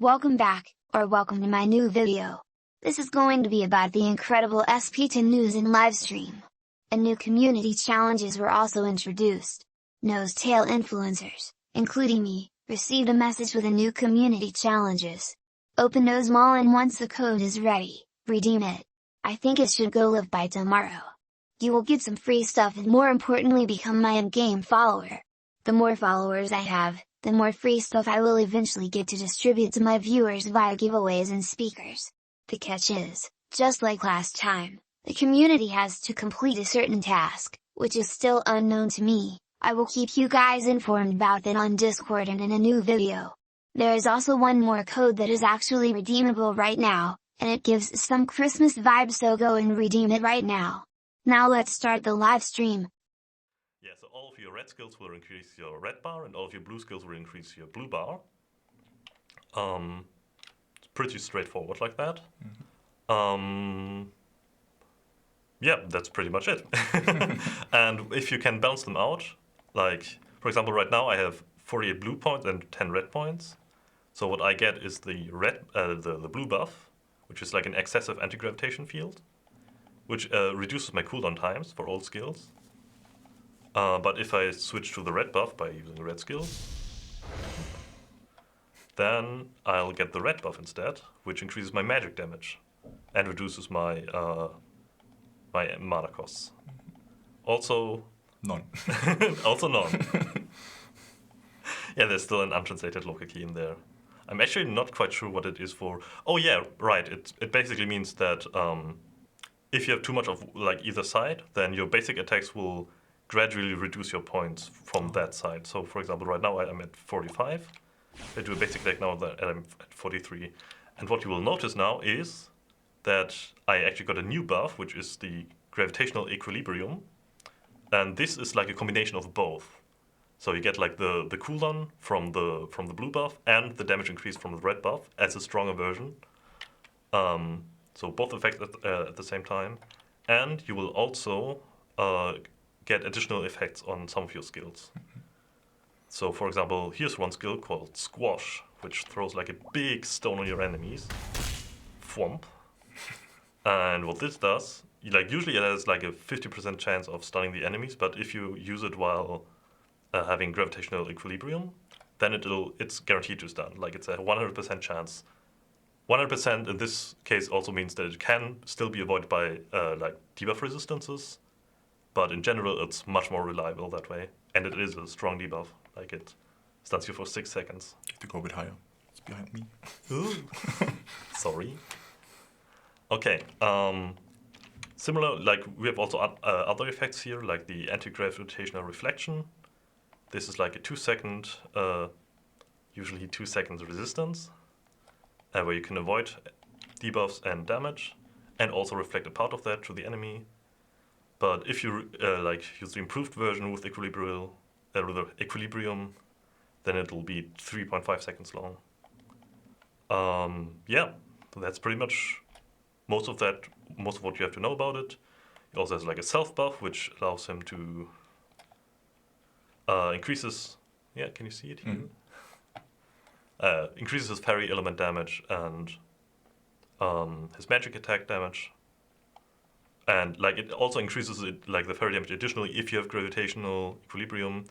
Welcome back, or welcome to my new video. This is going to be about the incredible SP10 news in Livestream. And new community challenges were also introduced. NosTale influencers, including me, received a message with a new community challenges. Open Eastmile and once the code is ready, redeem it. I think it should go live by tomorrow. You will get some free stuff and more importantly become my in-game follower. The more followers I have, the more free stuff I will eventually get to distribute to my viewers via giveaways and speakers. The catch is, just like last time, the community has to complete a certain task, which is still unknown to me. I will keep you guys informed about that on Discord and in a new video. There is also one more code that is actually redeemable right now, and it gives some Christmas vibes, so go and redeem it right now. Now let's start the live stream. Yeah, so all of your red skills will increase your red bar, and all of your blue skills will increase your blue bar. It's pretty straightforward like that. Yeah, that's pretty much it. And if you can balance them out, like, for example, right now I have 48 blue points and 10 red points. So what I get is the blue buff, which is like an excessive anti-gravitation field, which reduces my cooldown times for all skills. But if I switch to the red buff by using red skills, then I'll get the red buff instead, which increases my magic damage and reduces my my mana costs. Also none. Also none. Yeah, there's still an untranslated local key in there. I'm actually not quite sure what it is for. Oh yeah, right. It basically means that if you have too much of like either side, then your basic attacks will gradually reduce your points from that side. So for example, right now I'm at 45. I do a basic attack now and I'm at 43. And what you will notice now is that I actually got a new buff, which is the gravitational equilibrium. And this is like a combination of both. So you get like the cooldown from the blue buff and the damage increase from the red buff as a stronger version. So both effects at the same time. And you will also get additional effects on some of your skills. So for example, here's one skill called Squash, which throws like a big stone on your enemies. Thwomp. And what this does, like usually it has like a 50% chance of stunning the enemies, but if you use it while having gravitational equilibrium, then it's guaranteed to stun. Like it's a 100% chance. 100% in this case also means that it can still be avoided by like debuff resistances. But in general, it's much more reliable that way. And it is a strong debuff. Like it stuns you for 6 seconds. You have to go a bit higher. It's behind me. Ooh. Sorry. Okay. Similar, like we have also other effects here, like the anti-gravitational reflection. This is like a 2-second, usually 2 seconds resistance, where you can avoid debuffs and damage, and also reflect a part of that to the enemy. But if you like use the improved version with equilibrium, then it will be 3.5 seconds long. Yeah, so that's pretty much most of what you have to know about it. It also has like a self buff, which allows him to increases. Yeah, can you see it here? Increases his fairy element damage and his magic attack damage. And like it also increases it, like the fairy damage additionally if you have gravitational equilibrium.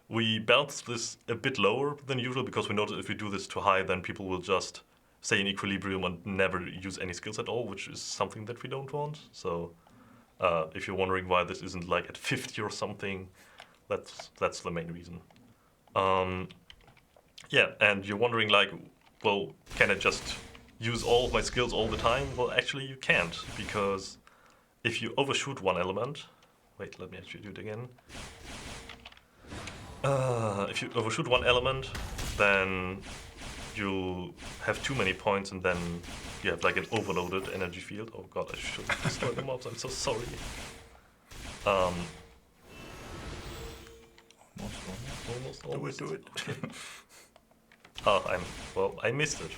We balance this a bit lower than usual because we notice if we do this too high, then people will just stay in equilibrium and never use any skills at all, which is something that we don't want. So if you're wondering why this isn't like at 50 or something, that's the main reason. Yeah, and you're wondering like, well, can I just use all of my skills all the time? Well, actually you can't, because if you overshoot one element, wait, let me actually do it again. If you overshoot one element, then you'll have too many points, and then you have like an overloaded energy field. Oh god, I should destroy the mobs. I'm so sorry. Almost. Do it. Oh, I missed it.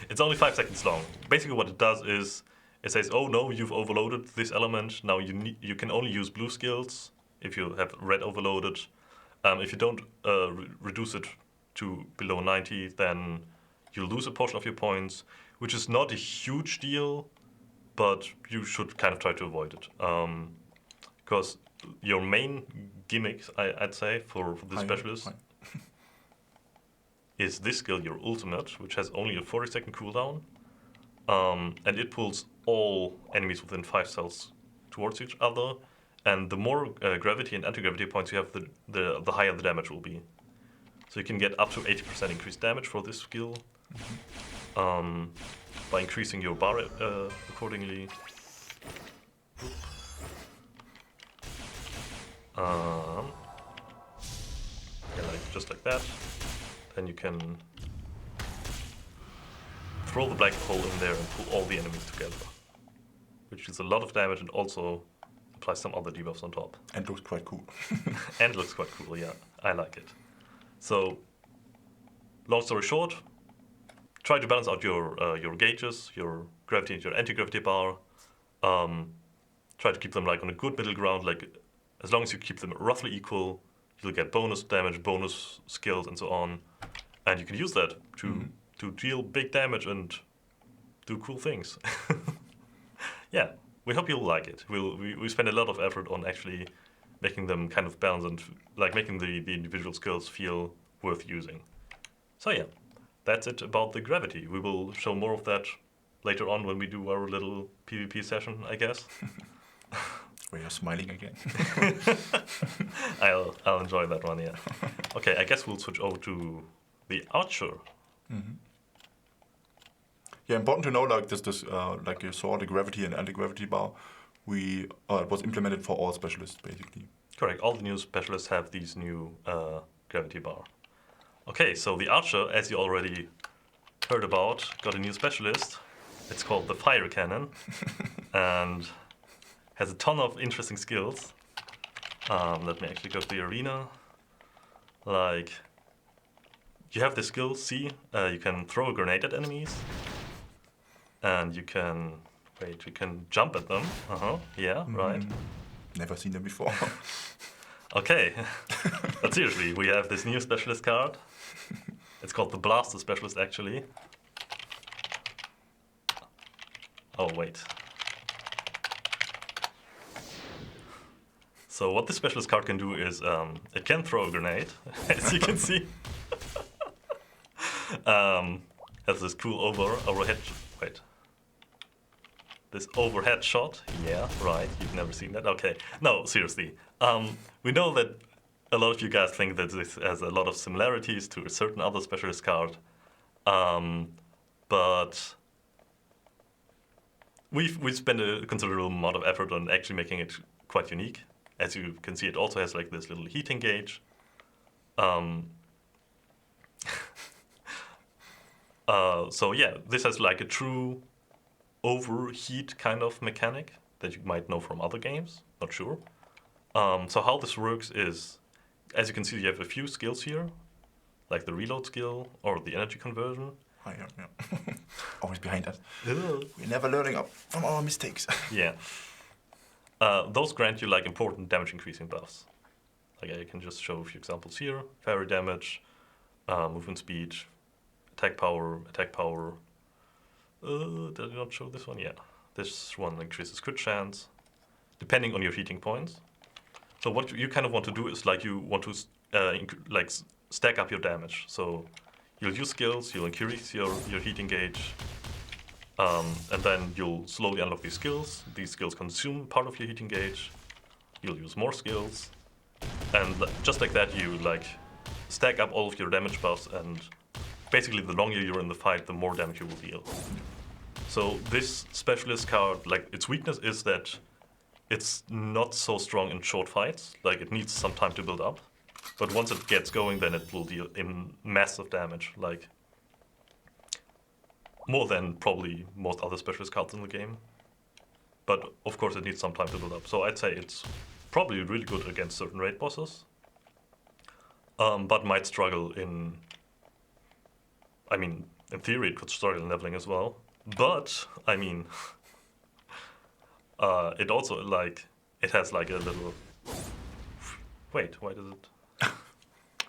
It's only 5 seconds long. Basically, what it does is it says, "Oh no, you've overloaded this element. Now you can only use blue skills if you have red overloaded. If you don't reduce it to below 90, then you lose a portion of your points, which is not a huge deal, but you should kind of try to avoid it. Because your main gimmick, I'd say, for the specialist is this skill, your ultimate, which has only a 40-second cooldown. And it pulls all enemies within 5 cells towards each other. And the more gravity and anti-gravity points you have, the higher the damage will be. So you can get up to 80% increased damage for this skill by increasing your bar accordingly. Yeah, just like that. Then you can throw the black hole in there and pull all the enemies together, which is a lot of damage and also applies some other debuffs on top. And looks quite cool. And looks quite cool, yeah. I like it. So, long story short, try to balance out your gauges, your gravity and your anti-gravity bar. Try to keep them like on a good middle ground. Like, as long as you keep them roughly equal, you'll get bonus damage, bonus skills, and so on. And you can use that to deal big damage and do cool things. Yeah, we hope you'll like it. We spend a lot of effort on actually making them kind of balanced and like making the individual skills feel worth using. So yeah, that's it about the gravity. We will show more of that later on when we do our little PvP session, I guess. We are smiling again. I'll enjoy that one, yeah. Okay, I guess we'll switch over to the archer. Mm-hmm. Yeah, important to know, like this like you saw the gravity and anti-gravity bar, it was implemented for all specialists basically. Correct. All the new specialists have these new gravity bar. Okay, so the archer, as you already heard about, got a new specialist. It's called the fire cannon, and has a ton of interesting skills. Let me actually go to the arena. Like, you have the skill C. You can throw a grenade at enemies, and you can jump at them. Yeah, right. Never seen them before. Okay, but seriously, we have this new specialist card. It's called the Blaster Specialist, actually. Oh, wait. So what this specialist card can do is it can throw a grenade, as you can see. Has this cool overhead. Wait. This overhead shot. Yeah, right. You've never seen that. Okay. No, seriously. We know that a lot of you guys think that this has a lot of similarities to a certain other specialist card, but we've spent a considerable amount of effort on actually making it quite unique. As you can see, it also has like this little heating gauge. So yeah, this has like a true overheat kind of mechanic that you might know from other games. Not sure. So how this works is, as you can see, you have a few skills here, like the reload skill or the energy conversion. Oh, yeah. Always behind us. We're never learning from our mistakes. Yeah. Those grant you like important damage increasing buffs. Like I can just show a few examples here. Parry damage, movement speed, attack power. Did I not show this one? Yeah. This one increases crit chance, depending on your heating points. So what you kind of want to do is like you want to stack up your damage. So you'll use skills, you'll increase your heating gauge, and then you'll slowly unlock these skills. These skills consume part of your heating gauge. You'll use more skills, and just like that, you like stack up all of your damage buffs. And basically, the longer you're in the fight, the more damage you will deal. So this specialist card, like its weakness is that it's not so strong in short fights. Like it needs some time to build up, but once it gets going, then it will deal in massive damage, like more than probably most other specialist cards in the game. But of course, it needs some time to build up. So I'd say it's probably really good against certain raid bosses, but might struggle in. I mean, in theory, it could struggle in leveling as well. But I mean. It also it has like a little. Wait, why does it?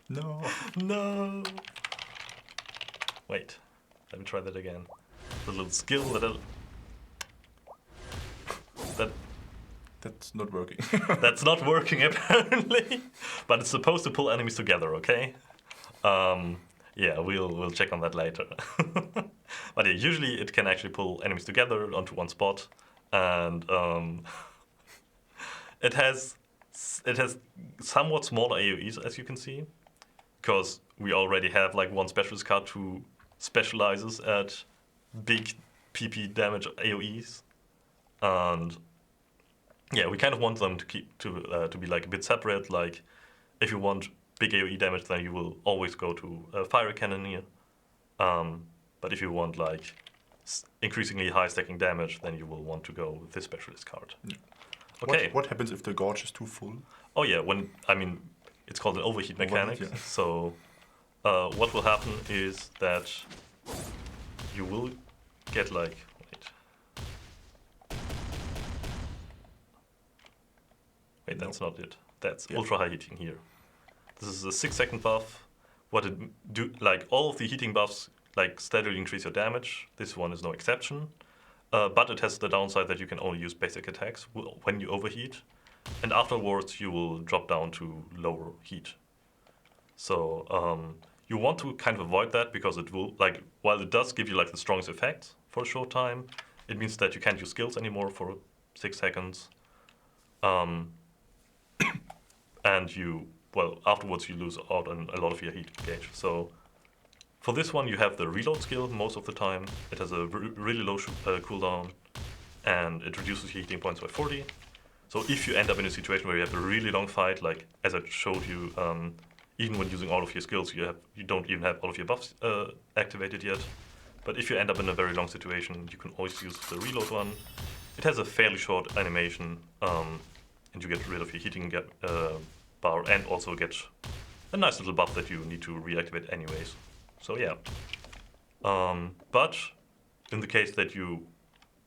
No. No. Wait. Let me try that again. The little skill That's not working. that's not working apparently, but it's supposed to pull enemies together. Okay. Yeah, we'll check on that later. But yeah, usually it can actually pull enemies together onto one spot, and it has somewhat smaller AoEs, as you can see, because we already have like one specialist card who specializes at big PP damage AoEs, and yeah, we kind of want them to be like a bit separate. Like, if you want big AoE damage, then you will always go to a fire cannoneer. But if you want like increasingly high stacking damage, then you will want to go with this specialist card. Yeah. Okay. What happens if the gorge is too full? Oh yeah, it's called an overheat mechanic. Yeah. So what will happen is that you will get like wait, that's not it. That's ultra high heating here. This is a 6-second buff. What it do, like all of the heating buffs like steadily increase your damage. This one is no exception. But it has the downside that you can only use basic attacks when you overheat. And afterwards you will drop down to lower heat. So you want to kind of avoid that, because it will, like, while it does give you like the strongest effect for a short time, it means that you can't use skills anymore for 6 seconds. And afterwards you lose out on a lot of your heat gauge. So for this one you have the reload skill most of the time. It has a really low cooldown, and it reduces your heating points by 40. So if you end up in a situation where you have a really long fight, like as I showed you, even when using all of your skills, you don't even have all of your buffs activated yet. But if you end up in a very long situation, you can always use the reload one. It has a fairly short animation, and you get rid of your heating bar, and also get a nice little buff that you need to reactivate anyways. So yeah. But in the case that you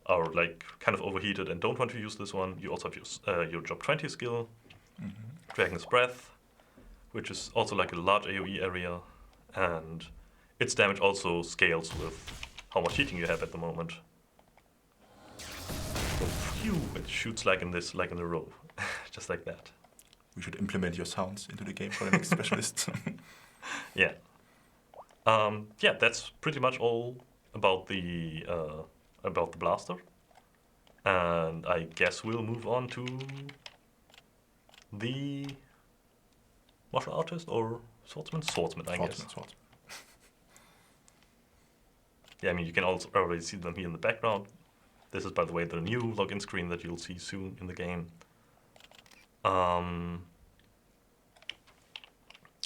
are like kind of overheated and don't want to use this one, you also have your job 20 skill, Dragon's Breath, which is also like a large AoE area, and its damage also scales with how much heating you have at the moment. So, phew, it shoots like in a row, just like that. We should implement your sounds into the game for the next specialist. Yeah. Yeah, that's pretty much all about the blaster. And I guess we'll move on to the martial artist or swordsman? Swordsman, I guess. Swordsman. Yeah, I mean, you can also already see them here in the background. This is, by the way, the new login screen that you'll see soon in the game.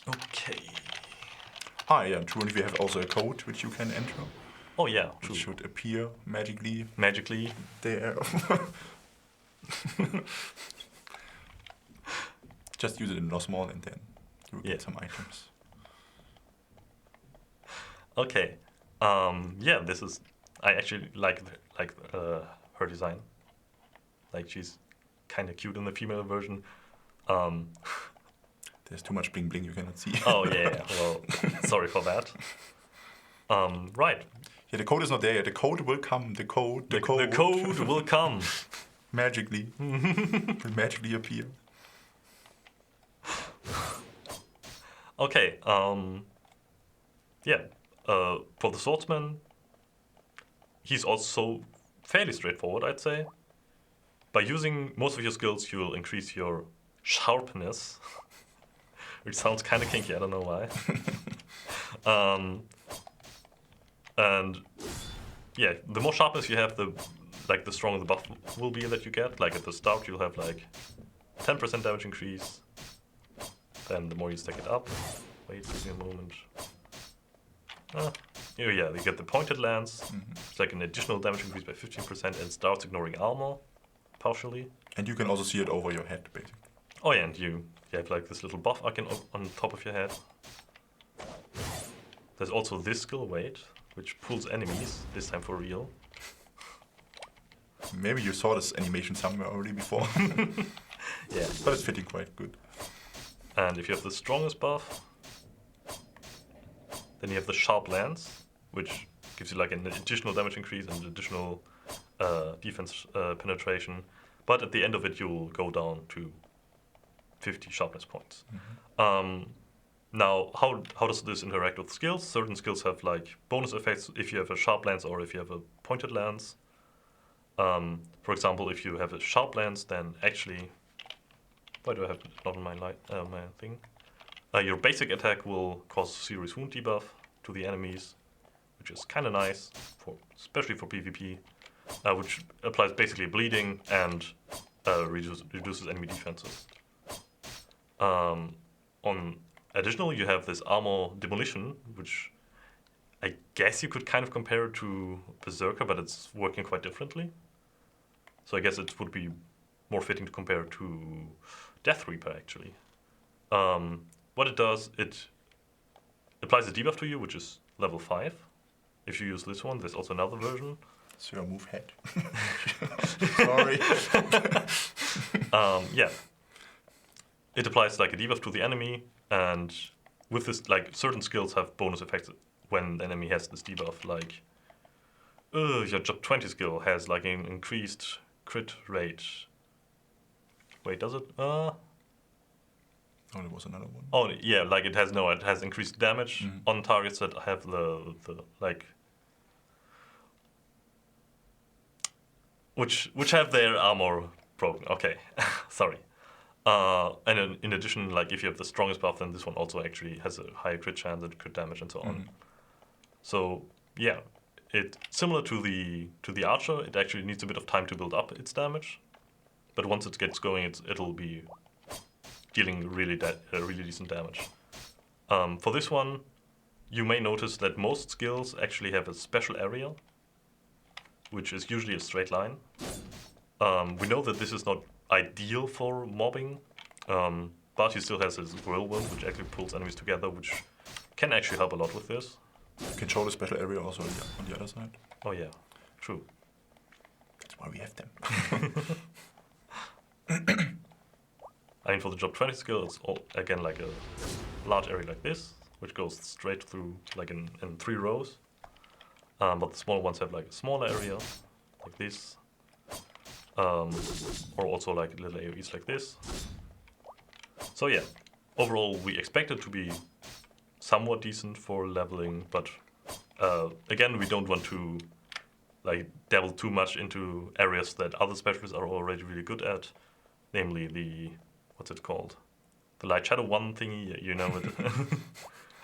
Okay. Yeah, true. And we have also a code which you can enter. Oh yeah, true. It should appear magically there. Just use it in NosMall and then you'll get some items. Okay. Yeah, this is. I actually like her design. Like, she's kind of cute in the female version. There's too much bling bling you cannot see. Oh yeah. Well, sorry for that. Right. Yeah, the code is not there yet. The code will come. The code will come. Magically. Will magically appear. Okay. Yeah. For the swordsman, he's also fairly straightforward, I'd say. By using most of your skills, you will increase your sharpness, which sounds kind of kinky. I don't know why. And yeah, the more sharpness you have, the stronger the buff will be that you get. Like at the start, you'll have like 10% damage increase. Then the more you stack it up. Wait, give me a moment. Yeah, you get the pointed lance. It's like an additional damage increase by 15% and starts ignoring armor, partially. And you can also see it over your head, basically. Oh yeah, and you have like this little buff icon on top of your head. There's also this skill, wait, which pulls enemies, this time for real. Maybe you saw this animation somewhere already before. Yeah. But it's fitting quite good. And if you have the strongest buff, then you have the sharp lance, which gives you like an additional damage increase and additional defense penetration. But at the end of it, you'll go down to 50 sharpness points. Now, how does this interact with skills? Certain skills have like bonus effects if you have a sharp lance or if you have a pointed lance. For example, if you have a sharp lance, then actually, why do I have it not on my my thing? Your basic attack will cause serious wound debuff to the enemies, which is kind of nice, especially for PvP, which applies basically bleeding and reduces enemy defenses. Additionally, you have this armor demolition, which I guess you could kind of compare it to Berserker, but it's working quite differently. So I guess it would be more fitting to compare it to Death Reaper, actually. What it does, it applies a debuff to you, which is level 5. If you use this one, there's also another version. So your move head. Sorry. Yeah. It applies like a debuff to the enemy, and with this, like certain skills have bonus effects when the enemy has this debuff. Like, your job 20 skill has like an increased crit rate. Wait, does it? Oh, there was another one. Oh yeah, like it has increased damage on targets that have the like which have their armor broken. Okay, sorry. And in addition, like if you have the strongest buff, then this one also actually has a higher crit chance and crit damage and so on. So yeah, it similar to the archer. It actually needs a bit of time to build up its damage, but once it gets going, it'll be dealing really decent damage. For this one, you may notice that most skills actually have a special area, which is usually a straight line. We know that this is not ideal for mobbing, but he still has his whirlwind, which actually pulls enemies together, which can actually help a lot with this. You can show the special area also on the other side. Oh yeah, true. That's why we have them. I mean, for the job 20 skill, it's again like a large area like this, which goes straight through like in 3 rows. But the smaller ones have like a smaller area, like this. Or also like little AoEs like this. So yeah, overall we expect it to be somewhat decent for leveling, but again, we don't want to like delve too much into areas that other specialists are already really good at, namely the, what's it called? The Light Shadow 1 thingy, you know it.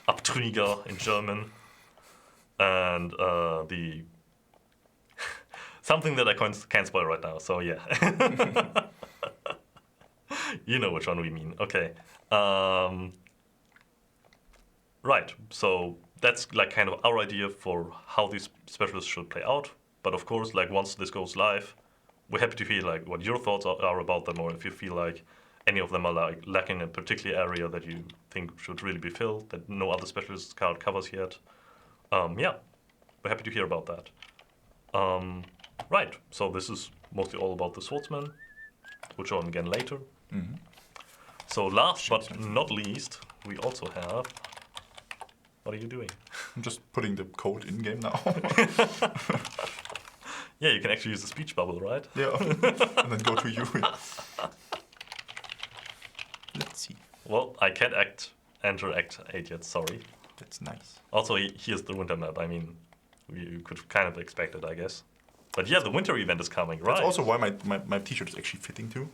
Abtrünniger in German. And the something that I can't spoil right now, so yeah. You know which one we mean. Okay. Right, so that's like kind of our idea for how these specialists should play out. But of course, like once this goes live, we're happy to hear like what your thoughts are about them, or if you feel like any of them are like lacking a particular area that you think should really be filled, that no other specialist card covers yet. Yeah, we're happy to hear about that. Right, so this is mostly all about the Swordsman. We'll show him again later. So last but not least, we also have... What are you doing? I'm just putting the code in-game now. Yeah, you can actually use the speech bubble, right? Yeah, and then go to you. Let's see. Well, I can't enter Act 8 yet, sorry. That's nice. Also, here's the winter map. I mean, you could kind of expect it, I guess. But yeah, the winter event is coming, right? That's also why my t-shirt is actually fitting too.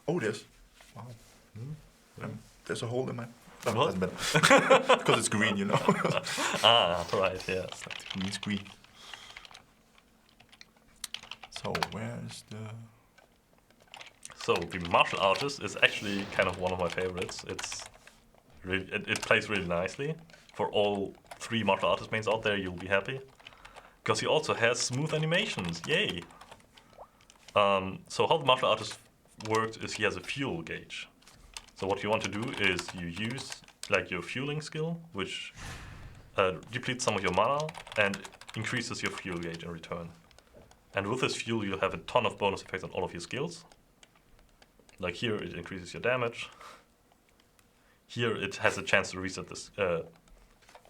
Oh, there's... Wow. There's a hole in my... Oh, What? doesn't matter. Because it's green, you know. Ah, right, yeah. It's like the green screen. So, where's the... So, the martial artist is actually kind of one of my favorites. It's really, it plays really nicely. For all 3 martial artist mains out there, you'll be happy. Because he also has smooth animations, yay! So how the martial artist works is he has a fuel gauge. So what you want to do is you use like your fueling skill, which depletes some of your mana and increases your fuel gauge in return. And with this fuel, you'll have a ton of bonus effects on all of your skills. Like here, it increases your damage. Here, it has a chance to reset this.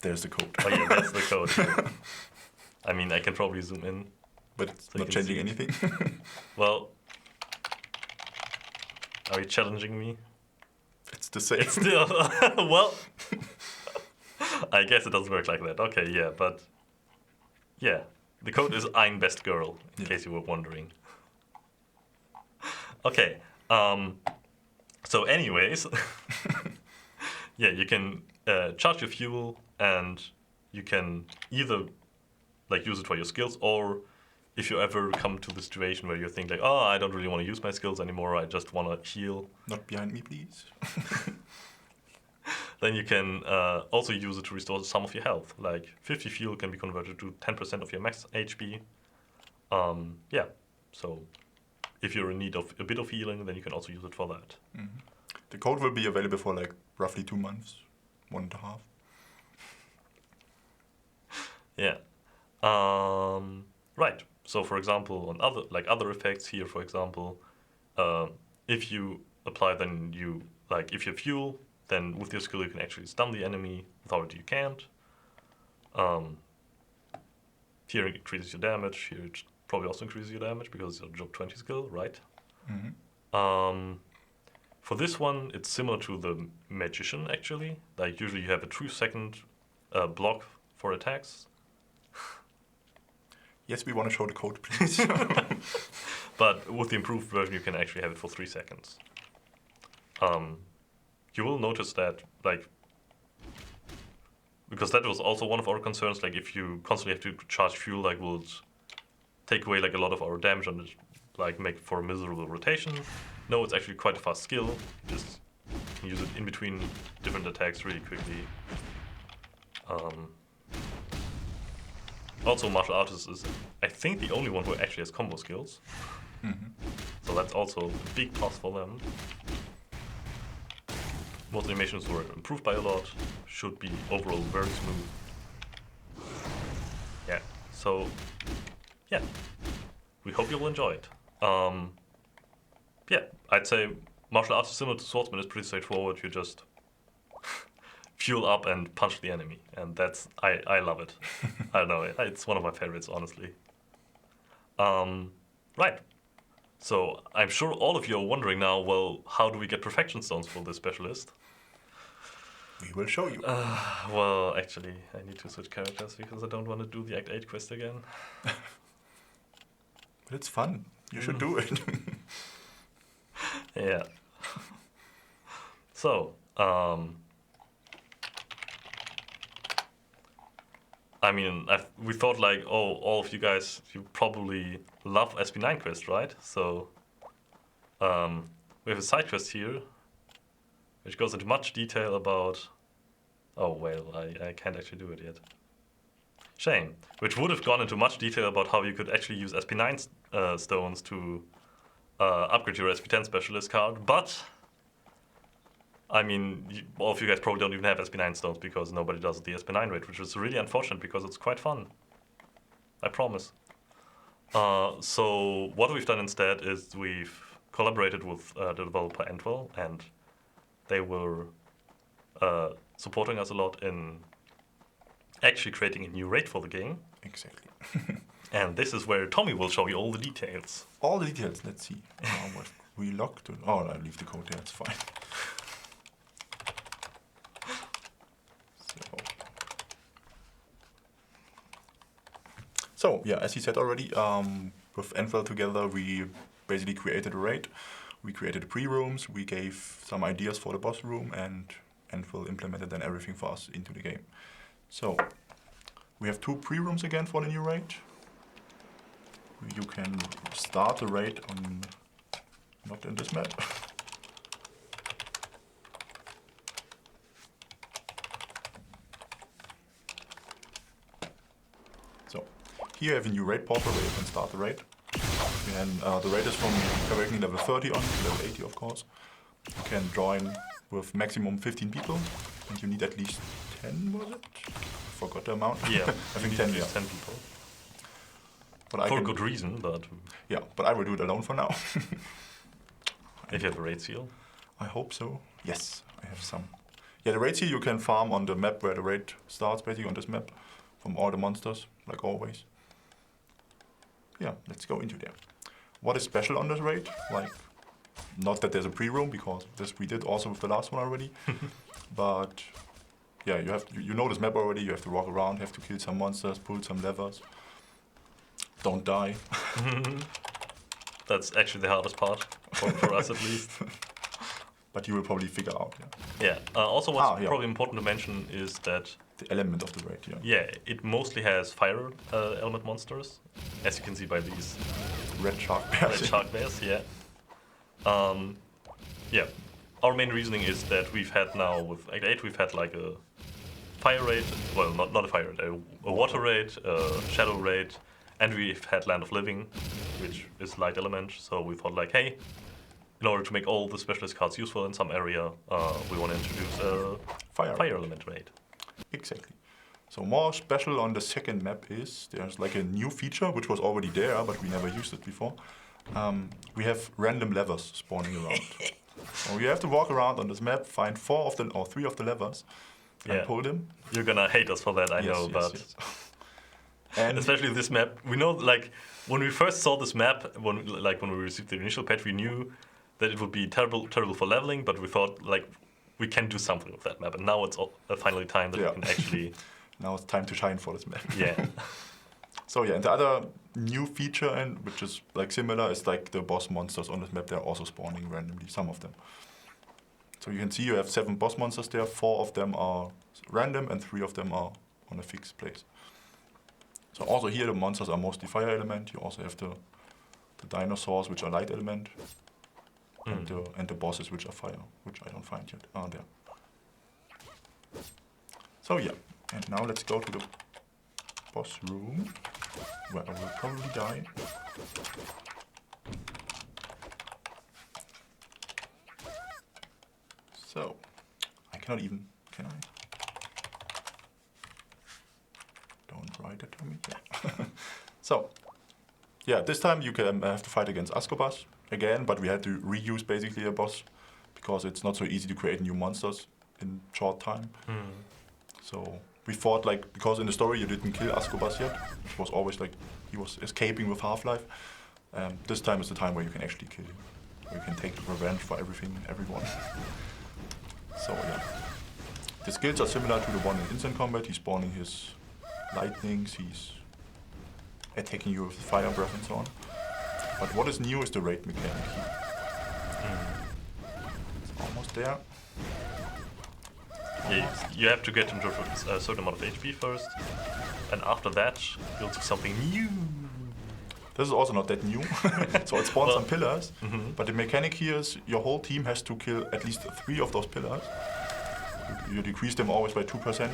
There's the code. Oh yeah, that's the code. I mean, I can probably zoom in. But it's So you not can changing see. anything. Well, are you challenging me? It's the same. It's still, well, I guess it doesn't work like that. Okay, yeah, but yeah, the code is AinBestGirl, in case you were wondering. Okay, so anyways, yeah, you can charge your fuel, and you can either like use it for your skills, or if you ever come to the situation where you think like, oh, I don't really want to use my skills anymore, I just want to heal, Not behind me, please. then you can also use it to restore some of your health. Like 50 fuel can be converted to 10% of your max HP. Yeah, so if you're in need of a bit of healing, then you can also use it for that. Mm-hmm. The code will be available for like roughly 2 months, 1.5. Yeah. Right. So, for example, on other effects here, for example, if you apply, then you if you fuel, then with your skill you can actually stun the enemy. Without it, you can't. Here it increases your damage. Here it probably also increases your damage because it's your job 20 skill, right? Mm-hmm. For this one, it's similar to the magician actually. Like usually you have a 2-second block for attacks. Yes, we want to show the code, please. But with the improved version, you can actually have it for 3 seconds. You will notice that, because that was also one of our concerns, if you constantly have to charge fuel, will it take away, a lot of our damage and it, make for a miserable rotation. No, it's actually quite a fast skill. Just use it in between different attacks really quickly. Also, martial artist is, I think, the only one who actually has combo skills. Mm-hmm. So that's also a big plus for them. Most animations were improved by a lot. Should be overall very smooth. Yeah. So, yeah. We hope you'll enjoy it. Yeah, I'd say martial arts is similar to Swordsman. It's pretty straightforward. You just fuel up and punch the enemy, and I love it. I don't know, it's one of my favorites, honestly. Right. So I'm sure all of you are wondering now, well, how do we get perfection stones for this specialist? We will show you. Well, actually, I need to switch characters because I don't want to do the Act 8 quest again. But it's fun. You should do it. Yeah. So, I mean, we thought all of you guys, you probably love SP9 quest, right? So, we have a side quest here, which goes into much detail about. Oh well, I can't actually do it yet. Shame. Which would have gone into much detail about how you could actually use SP9 stones to upgrade your SP10 specialist card, but. I mean, all of you guys probably don't even have SP9 stones because nobody does the SP9 raid, which is really unfortunate because it's quite fun. I promise. So what we've done instead is we've collaborated with the developer Endwell, and they were supporting us a lot in actually creating a new raid for the game. Exactly. And this is where Tommy will show you all the details. All the details, let's see. What we locked. Oh, I leave the code there, it's fine. So yeah, as he said already, with Endwell together, we basically created a raid. We created the pre-rooms, we gave some ideas for the boss room, and Endwell implemented then everything for us into the game. So we have 2 pre-rooms again for the new raid. You can start the raid on, not in this map. So here you have a new raid portal where you can start the raid. And the raid is from awakening level 30 on to level 80, of course. You can join with maximum 15 people, and you need at least 10, was it? I forgot the amount. Yeah, I think 10, yeah. 10 people. But For a good reason, but. Yeah, but I will do it alone for now. If you have a raid seal. I hope so. Yes, I have some. Yeah, the raid seal you can farm on the map where the raid starts, basically on this map, from all the monsters, like always. yeah, let's go into there. What is special on this raid? Like, not that there's a pre-room, because this we did also with the last one already. But yeah, you know this map already. You have to walk around, have to kill some monsters, pull some levers. Don't die. That's actually the hardest part, for us at least. But you will probably figure out, yeah. Yeah. Also, what's probably important to mention is that the element of the raid, yeah. Yeah, it mostly has fire element monsters, as you can see by these red shark bears. Red shark bears, yeah. Yeah. Our main reasoning is that we've had now with Act 8 we've had like a fire raid, well, not a fire raid, a water raid, a shadow raid, and we've had Land of Living, which is light element. So we thought like, hey, in order to make all the specialist cards useful in some area, we want to introduce a fire element raid. Exactly. So more special on the second map is there's like a new feature which was already there, but we never used it before. We have random levers spawning around. So you have to walk around on this map, find 4 of them or 3 of the levers, and pull them. You're gonna hate us for that, I know, but and especially this map. We know, like, when we first saw this map, when we received the initial patch, we knew that it would be terrible for leveling, but we thought like we can do something with that map, and now it's finally time that we can actually. Now it's time to shine for this map. Yeah. So yeah, and the other new feature, and which is like similar, is like the boss monsters on this map. They're also spawning randomly, some of them. So you can see you have 7 boss monsters there. 4 of them are random, and 3 of them are on a fixed place. So also here the monsters are mostly fire element. You also have the dinosaurs, which are light element, and the bosses, which are fire, which I don't find yet. Are there. So yeah, and now let's go to the boss room, where I will probably die. So, I cannot even, can I? Don't write it to me. Yeah. So, yeah, this time you can have to fight against Ascobas again, but we had to reuse basically a boss, because it's not so easy to create new monsters in short time. So we thought, like, because in the story you didn't kill Ascobas yet, it was always like he was escaping with Half-Life. This time is the time where you can actually kill him. Where you can take revenge for everything and everyone. So yeah. The skills are similar to the one in instant combat. He's spawning his lightnings, he's attacking you with fire breath and so on. But what is new is the raid mechanic here. It's almost there. Yeah, you have to get into a certain amount of HP first, and after that, you'll do something new. This is also not that new. So it spawns some pillars, but the mechanic here is your whole team has to kill at least 3 of those pillars. You decrease them always by 2%.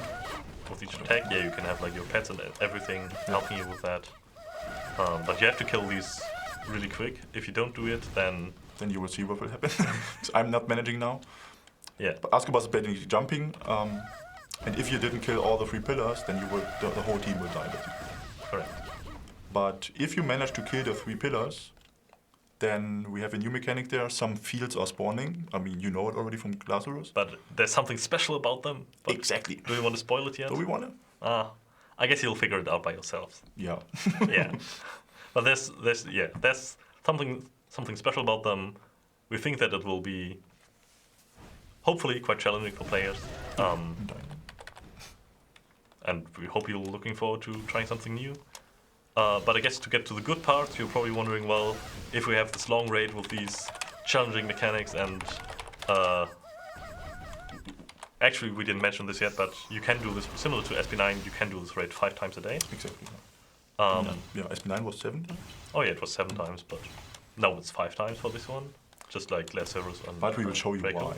With each attack, yeah, you can have like your pets and everything helping you with that. But you have to kill these really quick. If you don't do it, then you will see what will happen. So I'm not managing now. Yeah. But Ascobas is basically jumping, and if you didn't kill all the 3 pillars, then you will the whole team will die basically. Correct. But if you manage to kill the 3 pillars, then we have a new mechanic there. Some fields are spawning. I mean, you know it already from Lazarus. But there's something special about them. Exactly. Do you want to spoil it yet? Do we want to? I guess you'll figure it out by yourselves. Yeah. Yeah. But there's something special about them. We think that it will be hopefully quite challenging for players. And we hope you're looking forward to trying something new. But I guess to get to the good parts, you're probably wondering, well, if we have this long raid with these challenging mechanics and actually we didn't mention this yet, but you can do this similar to SP9, you can do this raid 5 times a day. Exactly. Yeah, SP9 was 7 times? Oh yeah, it was 7 times, but now it's 5 times for this one. Just like less servers on. But we will show you why.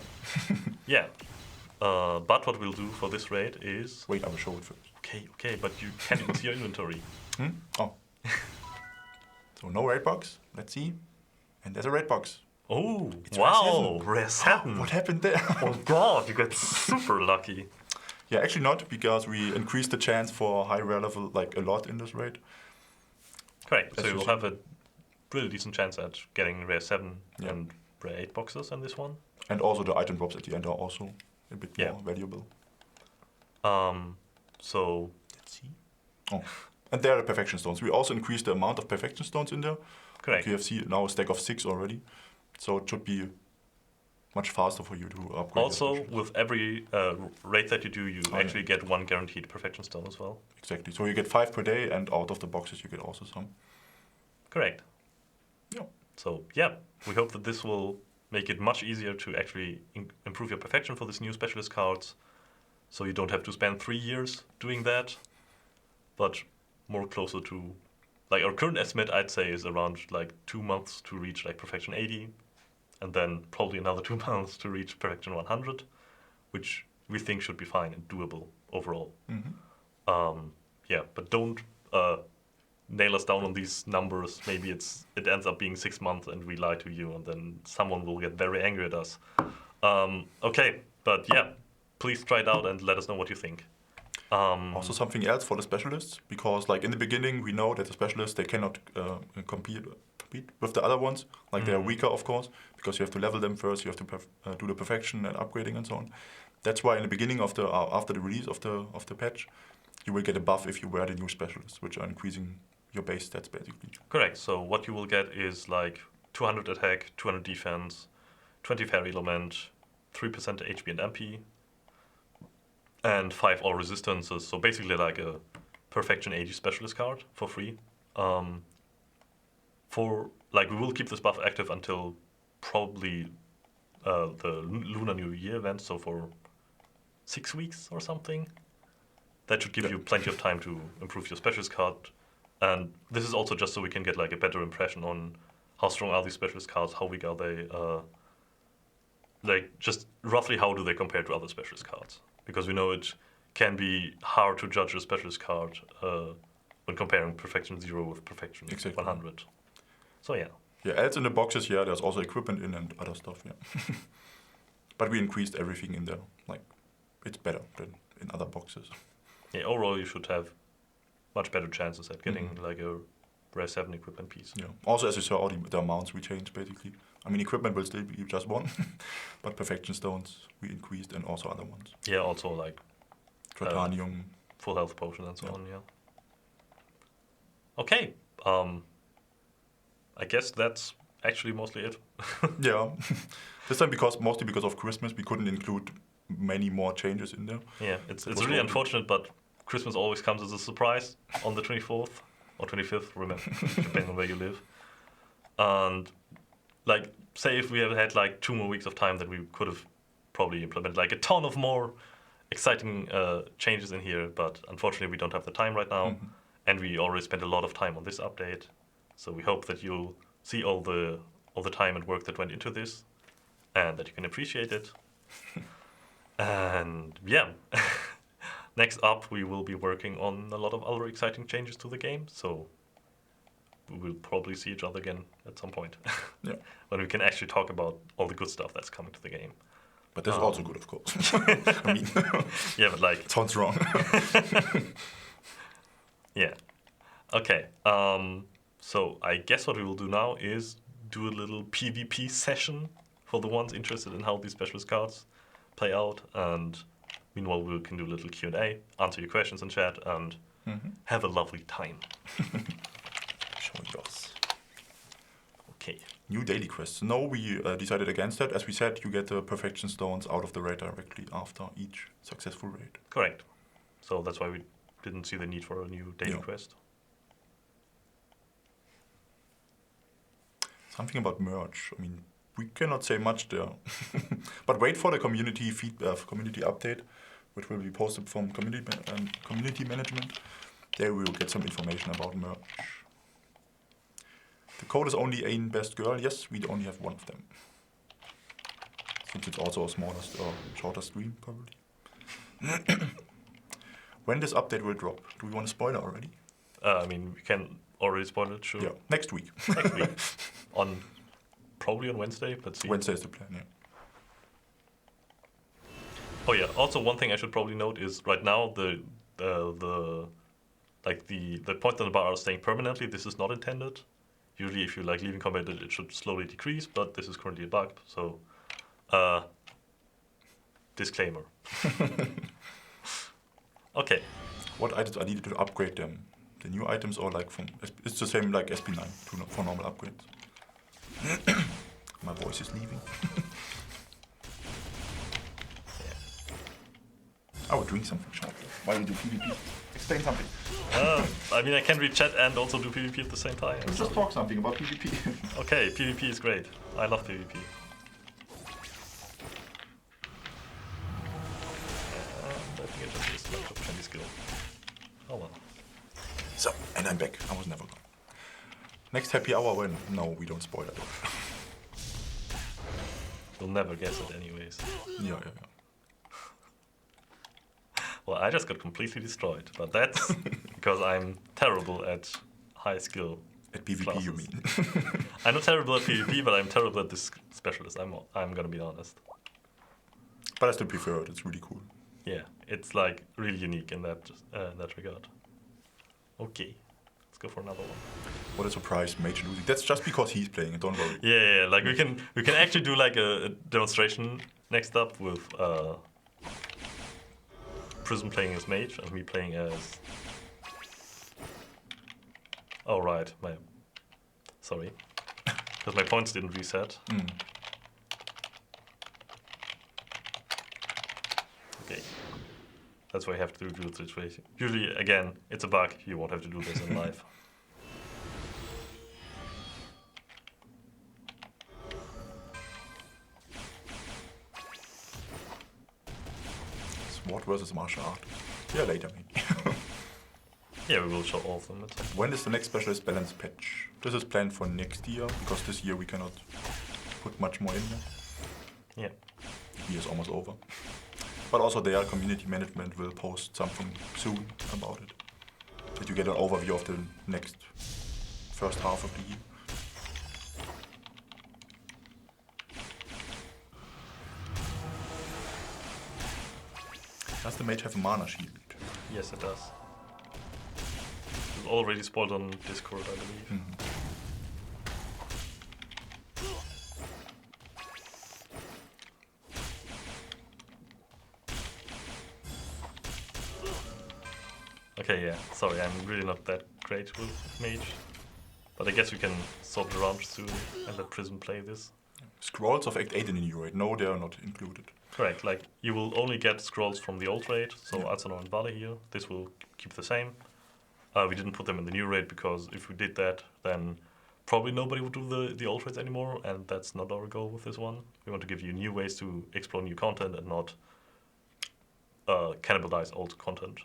Yeah. But what we'll do for this raid is... Wait, I will show it first. Okay, but you can't even see your inventory. Oh. So no raid box, let's see. And there's a raid box. Oh, wow, rare 7. What happened there? Oh god, you got super lucky. Yeah, actually not, because we increased the chance for high rare level like a lot in this raid. Correct, so you'll have a really decent chance at getting rare 7 and rare 8 boxes in this one. And also the item drops at the end are also a bit more valuable. So, let's see. Oh. And there are the perfection stones. We also increased the amount of perfection stones in there. Correct. You have seen now a stack of 6 already. So it should be much faster for you to upgrade. Also, with every raid that you do, you actually get 1 guaranteed perfection stone as well. Exactly. So you get 5 per day, and out of the boxes you get also some. Correct. Yeah. So yeah, we hope that this will make it much easier to actually improve your perfection for these new specialist cards. So you don't have to spend 3 years doing that, but more closer to, like, our current estimate, I'd say, is around like 2 months to reach like perfection 80, and then probably another 2 months to reach perfection 100, which we think should be fine and doable overall. Yeah, but don't nail us down on these numbers. Maybe it ends up being 6 months and we lie to you, and then someone will get very angry at us. Okay, but yeah, please try it out and let us know what you think. Also something else for the specialists, because like in the beginning we know that the specialists, they cannot compete with the other ones. Like they are weaker, of course, because you have to level them first, you have to do the perfection and upgrading and so on. That's why in the beginning of the after the release of the patch, you will get a buff if you wear the new specialists, which are increasing your base stats basically. Correct. So what you will get is like 200 attack, 200 defense, 20 fairy element, 3% HP and MP, and 5 all resistances. So basically like a perfection 80 specialist card for free. We will keep this buff active until probably the Lunar New Year event. So for 6 weeks or something. That should give you plenty of time to improve your specialist card. And this is also just so we can get like a better impression on how strong are these specialist cards, how weak are they, like just roughly how do they compare to other specialist cards. Because we know it can be hard to judge a specialist card when comparing Perfection 0 with Perfection 100. So yeah. Yeah, ads in the boxes, yeah, there's also equipment in and other stuff, yeah. But we increased everything in there. Like, it's better than in other boxes. Yeah, overall you should have much better chances at getting like a Rare 7 equipment piece. Yeah. Also, as you saw, all the amounts we changed basically. I mean, equipment will still be just 1, but perfection stones we increased and also other ones. Yeah, also like Tritanium. Full health potion and so on, yeah. Okay, I guess that's actually mostly it. Yeah. This time mostly because of Christmas, we couldn't include many more changes in there. Yeah, it's really unfortunate, but Christmas always comes as a surprise on the 24th or 25th, remember, depending on where you live. And like, say if we had had like 2 more weeks of time, then we could have probably implemented like a ton of more exciting changes in here, but unfortunately we don't have the time right now, and we already spent a lot of time on this update. So we hope that you'll see all the time and work that went into this, and that you can appreciate it. And yeah, next up we will be working on a lot of other exciting changes to the game, so we will probably see each other again at some point. Yeah. When we can actually talk about all the good stuff that's coming to the game. But that's also good, of course. I mean, yeah, but like... it sounds wrong. Yeah. Okay. So I guess what we will do now is do a little PvP session for the ones interested in how these specialist cards play out, and meanwhile we can do a little Q&A, answer your questions in chat, and have a lovely time. Show yours. Okay. New daily quests. No, we decided against that. As we said, you get the perfection stones out of the raid directly after each successful raid. Correct. So that's why we didn't see the need for a new daily quest. Something about merch. I mean, we cannot say much there. But wait for the community community update, which will be posted from community management. There we will get some information about merch. The code is only AinBestGirl. Yes, we only have one of them. Since it's also a smaller or shorter stream, probably. When this update will drop? Do we want to spoil it already? I mean, we can already spoil it, sure. Yeah, next week. Next week. Probably on Wednesday, let's see. Wednesday is the plan, yeah. Oh yeah, also one thing I should probably note is right now the points on the bar are staying permanently. This is not intended. Usually if you like leaving combat, it should slowly decrease, but this is currently a bug, so disclaimer. Okay. What items I needed to upgrade them? the new items or like from... It's the same like SP9 for normal upgrades. My voice is leaving. I would drink something shortly. Why do you do PvP? Explain something. I mean, I can read chat and also do PvP at the same time. Let's just talk something about PvP. Okay, PvP is great. I love PvP. I think I just used laptop 20 skill. Oh well. So, and I'm back. I was never gone. Next happy hour when? No, we don't spoil it. You'll never guess it anyways. Yeah. Well, I just got completely destroyed, but that's because I'm terrible at high skill. At PvP, classes. you mean? I'm not terrible at PvP, but I'm terrible at this specialist. I'm gonna be honest. But I still prefer it. It's really cool. Yeah, it's like really unique in that regard. Okay, let's go for another one. What a surprise, Mage losing. That's just because he's playing it. Don't worry. Yeah. Like we can actually do like a demonstration next up with Prism playing as Mage and me playing as. Oh right, sorry, because my points didn't reset. Okay, that's why you have to do the situation. Usually, again, it's a bug. You won't have to do this in live. Sword versus martial art. Yeah, later maybe. Yeah, we will show all of them. When is the next specialist balance patch? This is planned for next year, because this year we cannot put much more in there. Yeah. The year is almost over. But also their community management will post something soon about it. That you get an overview of the next first half of the year. Does the mage have a mana shield? Yes, it does. It's already spoiled on Discord, I believe. Okay, yeah. Sorry, I'm really not that great with Mage. But I guess we can sort it around soon and let Prism play this. Scrolls of Act 8 in the new raid. No, they are not included. Correct, like you will only get scrolls from the old raid, so Arsenal and Valley here. This will keep the same. We didn't put them in the new raid because if we did that, then probably nobody would do the old raids anymore, and that's not our goal with this one. We want to give you new ways to explore new content and not cannibalize old content.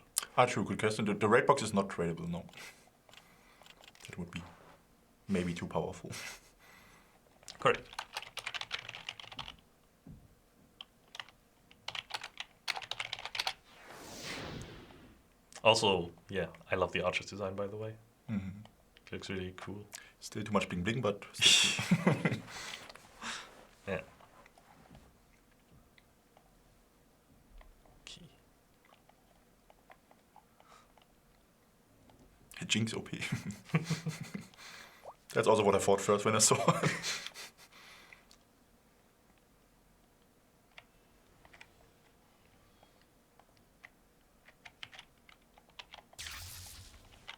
True, good question. The raid box is not tradable, no. That would be maybe too powerful. Correct. Also, yeah, I love the Archer's design, by the way. It looks really cool. Still too much bling bling, but still cool. Yeah. Okay. Jinx OP. That's also what I thought first when I saw it.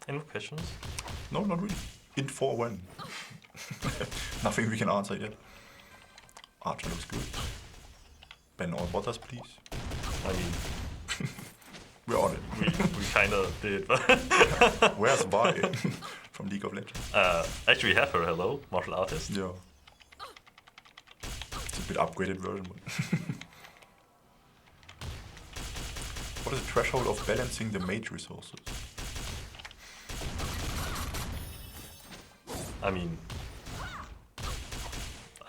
Any more questions? No, not really. In 4-1. Nothing we can answer yet. Archer looks good. Ban all botters, please. I mean, We're on it. we kind of did, but Where's Vi from League of Legends? actually we have her. Hello, martial artist. Yeah. It's a bit upgraded version. But what is the threshold of balancing the mage resources? I mean,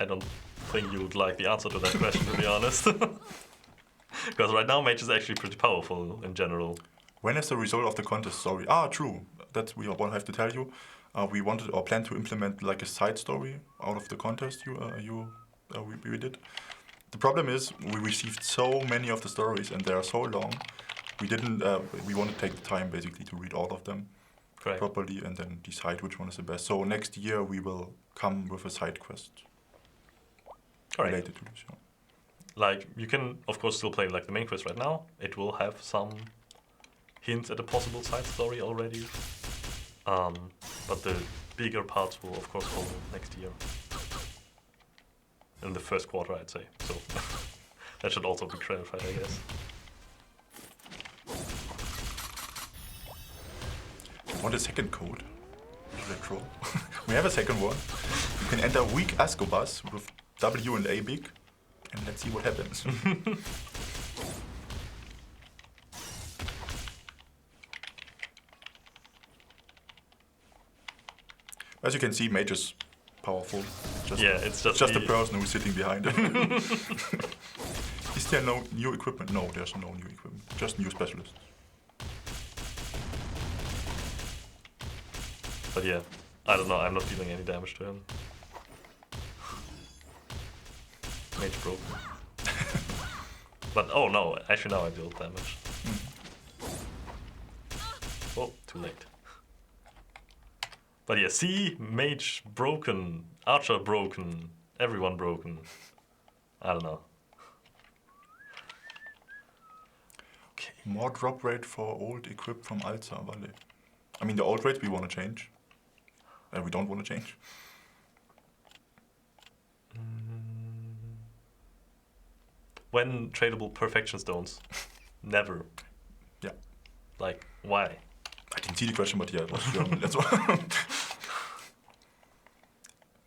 I don't think you would like the answer to that question, to be honest. Because right now, Mage is actually pretty powerful in general. When is the result of the contest story? True. That's we have to tell you. We wanted or planned to implement like a side story out of the contest we did. The problem is we received so many of the stories and they are so long. We didn't. We want to take the time basically to read all of them. Correct. Properly and then decide which one is the best. So next year we will come with a side quest related to this. Yeah. Like, you can, of course, still play like the main quest right now. It will have some hints at a possible side story already. But the bigger parts will of course follow next year. In the first quarter, I'd say. So that should also be clarified, I guess. Want a second code? Retro. We have a second one. You can enter weak Ascobus with W and A big, and let's see what happens. As you can see, Mage is powerful. It's just the person who's sitting behind it. Is there no new equipment? No, there's no new equipment. Just new specialists. But yeah, I don't know. I'm not dealing any damage to him. Mage broken. But oh no, actually now I deal damage. Oh, too late. But yeah, see, Mage broken, Archer broken, everyone broken. I don't know. Okay. More drop rate for old equip from Alza Valley. I mean, the old rates we want to change. We don't want to change. When tradable perfection stones? Never. Yeah. Like, why? I didn't see the question, but yeah, it was German. That's why.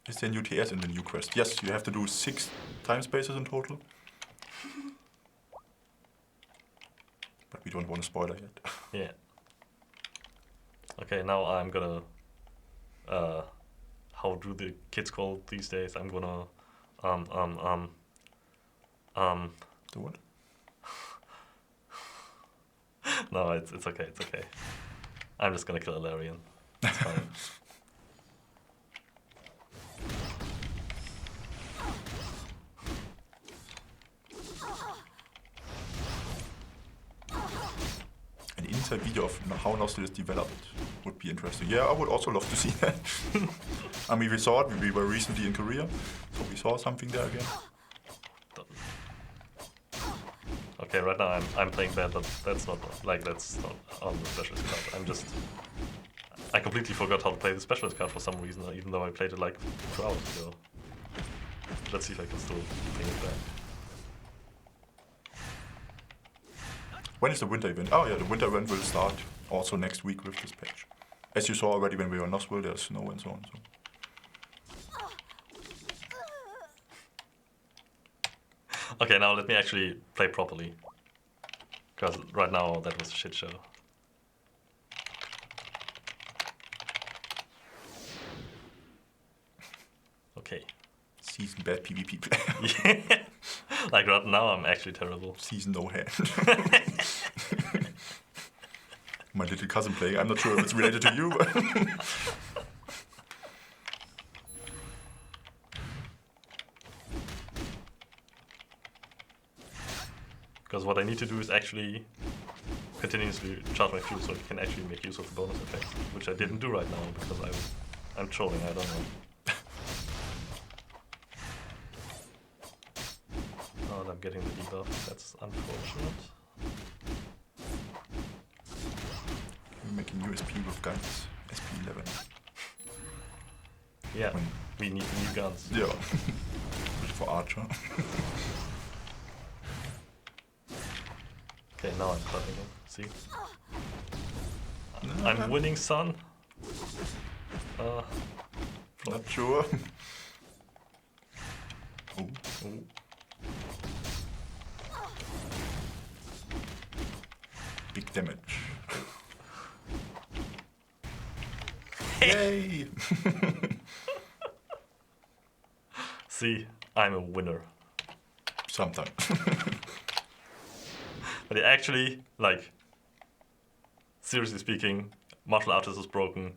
Is there new TS in the new quest? Yes, you have to do 6 time spaces in total. But we don't want a spoiler yet. Yeah. Okay, now I'm gonna... how do the kids call these days? I'm gonna... The what? No, it's okay, it's okay. I'm just gonna kill Alarian. It's fine. An inside video of how NosTale is developed would be interesting. Yeah, I would also love to see that. I mean, we saw it, we were recently in Korea, so we saw something there again. Okay, right now I'm playing bad, but that's not on the specialist card. I completely forgot how to play the specialist card for some reason, even though I played it like 2 hours ago. Let's see if I can still bring it back. When is the winter event? Oh yeah, the winter event will start also next week with this patch. As you saw already when we were in Noswell, there's snow and so on. So. Okay, now let me actually play properly. Because right now that was a shit show. Okay. Season bad PvP player. Yeah. Like right now I'm actually terrible. Season no hand. My little cousin playing. I'm not sure if it's related to you, but... Because what I need to do is actually continuously charge my fuel so I can actually make use of the bonus effects, which I didn't do right now because I'm trolling, I don't know. Oh, and I'm getting the debuff, that's unfortunate. We're making USP with guns, SP11. Yeah, we need new guns. Yeah, for Archer. Okay, now I'm cutting him. See? I'm winning, son. Not sure. Oh. Ooh. Big damage. Yay! See, I'm a winner. Sometimes. But it actually, like, seriously speaking, martial artist is broken.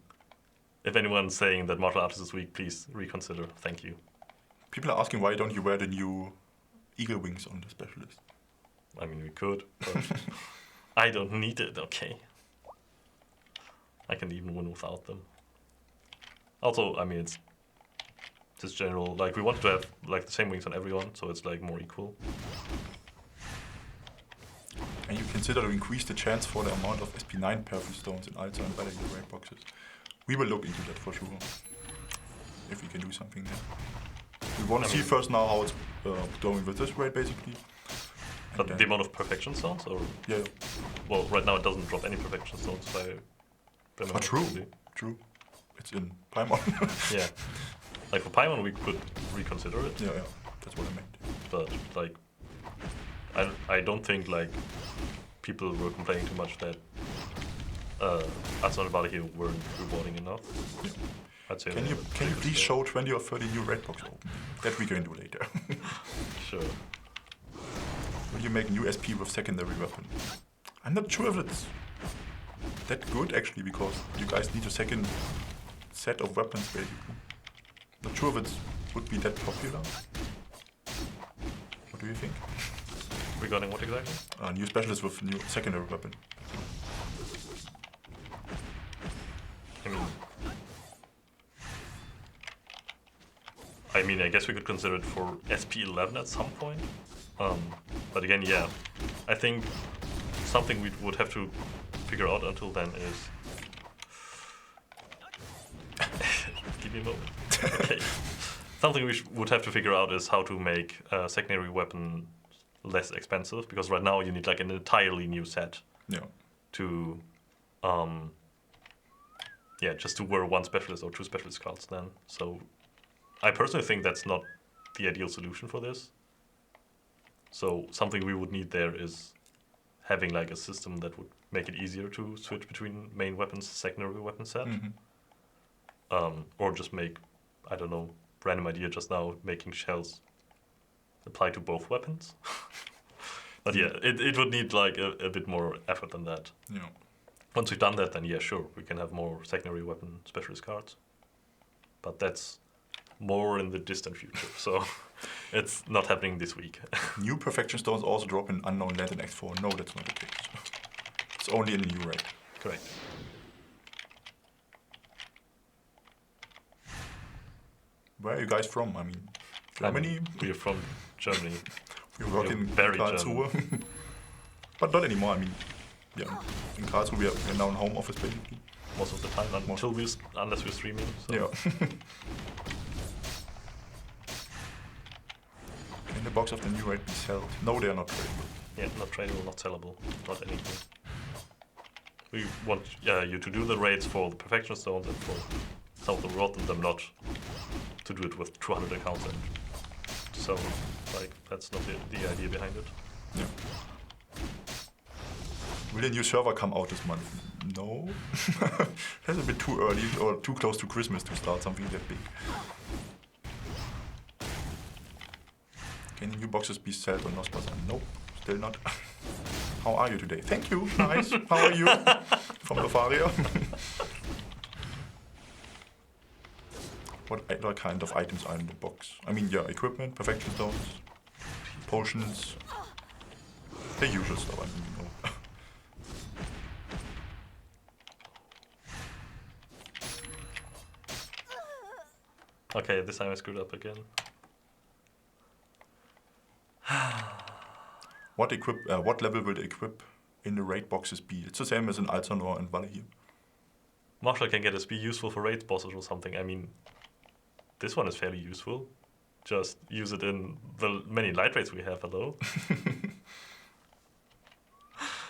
If anyone's saying that martial artist is weak, please reconsider. Thank you. People are asking why don't you wear the new eagle wings on the specialist? I mean, we could, but I don't need it, okay? I can even win without them. Also, I mean, it's just general, like, we wanted to have, like, the same wings on everyone, so it's, like, more equal. And you consider to increase the chance for the amount of SP9 perfect stones in Alza and better your raid boxes. We will look into that for sure. If we can do something there. We want to see first now how it's going with this raid, basically. But the amount of perfection stones, or yeah. Well, right now it doesn't drop any perfection stones by. Oh, true. It's in Paimon. Yeah, like for Paimon we could reconsider it. Yeah, that's what I meant. But like, I don't think like people were complaining too much that Aston and Valahir weren't rewarding enough. Yeah. I'd say. Can you please show 20 or 30 new raid boxes open? That we can do later. Sure. Will you make new SP with secondary weapon? I'm not sure if it's that good actually, because you guys need a second set of weapons basically. Not sure if it would be that popular. What do you think? Regarding what exactly? New specialist with new secondary weapon. I mean, I guess we could consider it for SP11 at some point. But again, yeah, I think something we would have to figure out until then is. Give me a moment. Okay. Something we would have to figure out is how to make a secondary weapon less expensive, because right now you need like an entirely new set. Yeah. To, just to wear one specialist or two specialist cards then. So, I personally think that's not the ideal solution for this. So something we would need there is having like a system that would make it easier to switch between main weapons, secondary weapon set. Mm-hmm. Or just make, I don't know, random idea just now, making shells apply to both weapons. But yeah, it would need like a bit more effort than that. Yeah. Once we've done that, then yeah, sure, we can have more secondary weapon specialist cards. But that's more in the distant future, so it's not happening this week. New perfection stones also drop in unknown land in X4. No, that's not the case. It's only in the new raid. Correct. Where are you guys from? I mean, Germany? We're from Germany. We work in very Karlsruhe. But not anymore, I mean, yeah. In Karlsruhe we're now in home office basically. Most of the time, unless we're streaming. So. Yeah. Can the box of the new raid be sold? No, they are not tradable. Yeah, not tradable, not sellable, not anything. We want you to do the raids for the perfection stones and for some of the reward, and them not to do it with 200 accounts and so like that's not the idea behind it. Yeah. Will a new server come out this month? No. That's a bit too early or too close to Christmas to start something that big. Can new boxes be sold on NosTale? Nope, still not. How are you today? Thank you, nice. How are you? From Bavaria. What other kind of items are in the box? I mean, yeah, equipment, perfection stones, potions, the usual stuff, I mean, you know. Okay, this time I screwed up again. What level will the equip in the raid boxes be? It's the same as in Alzanor and Valahir. Marshall can get us be useful for raid bosses or something. I mean, this one is fairly useful. Just use it in the many light raids we have, hello?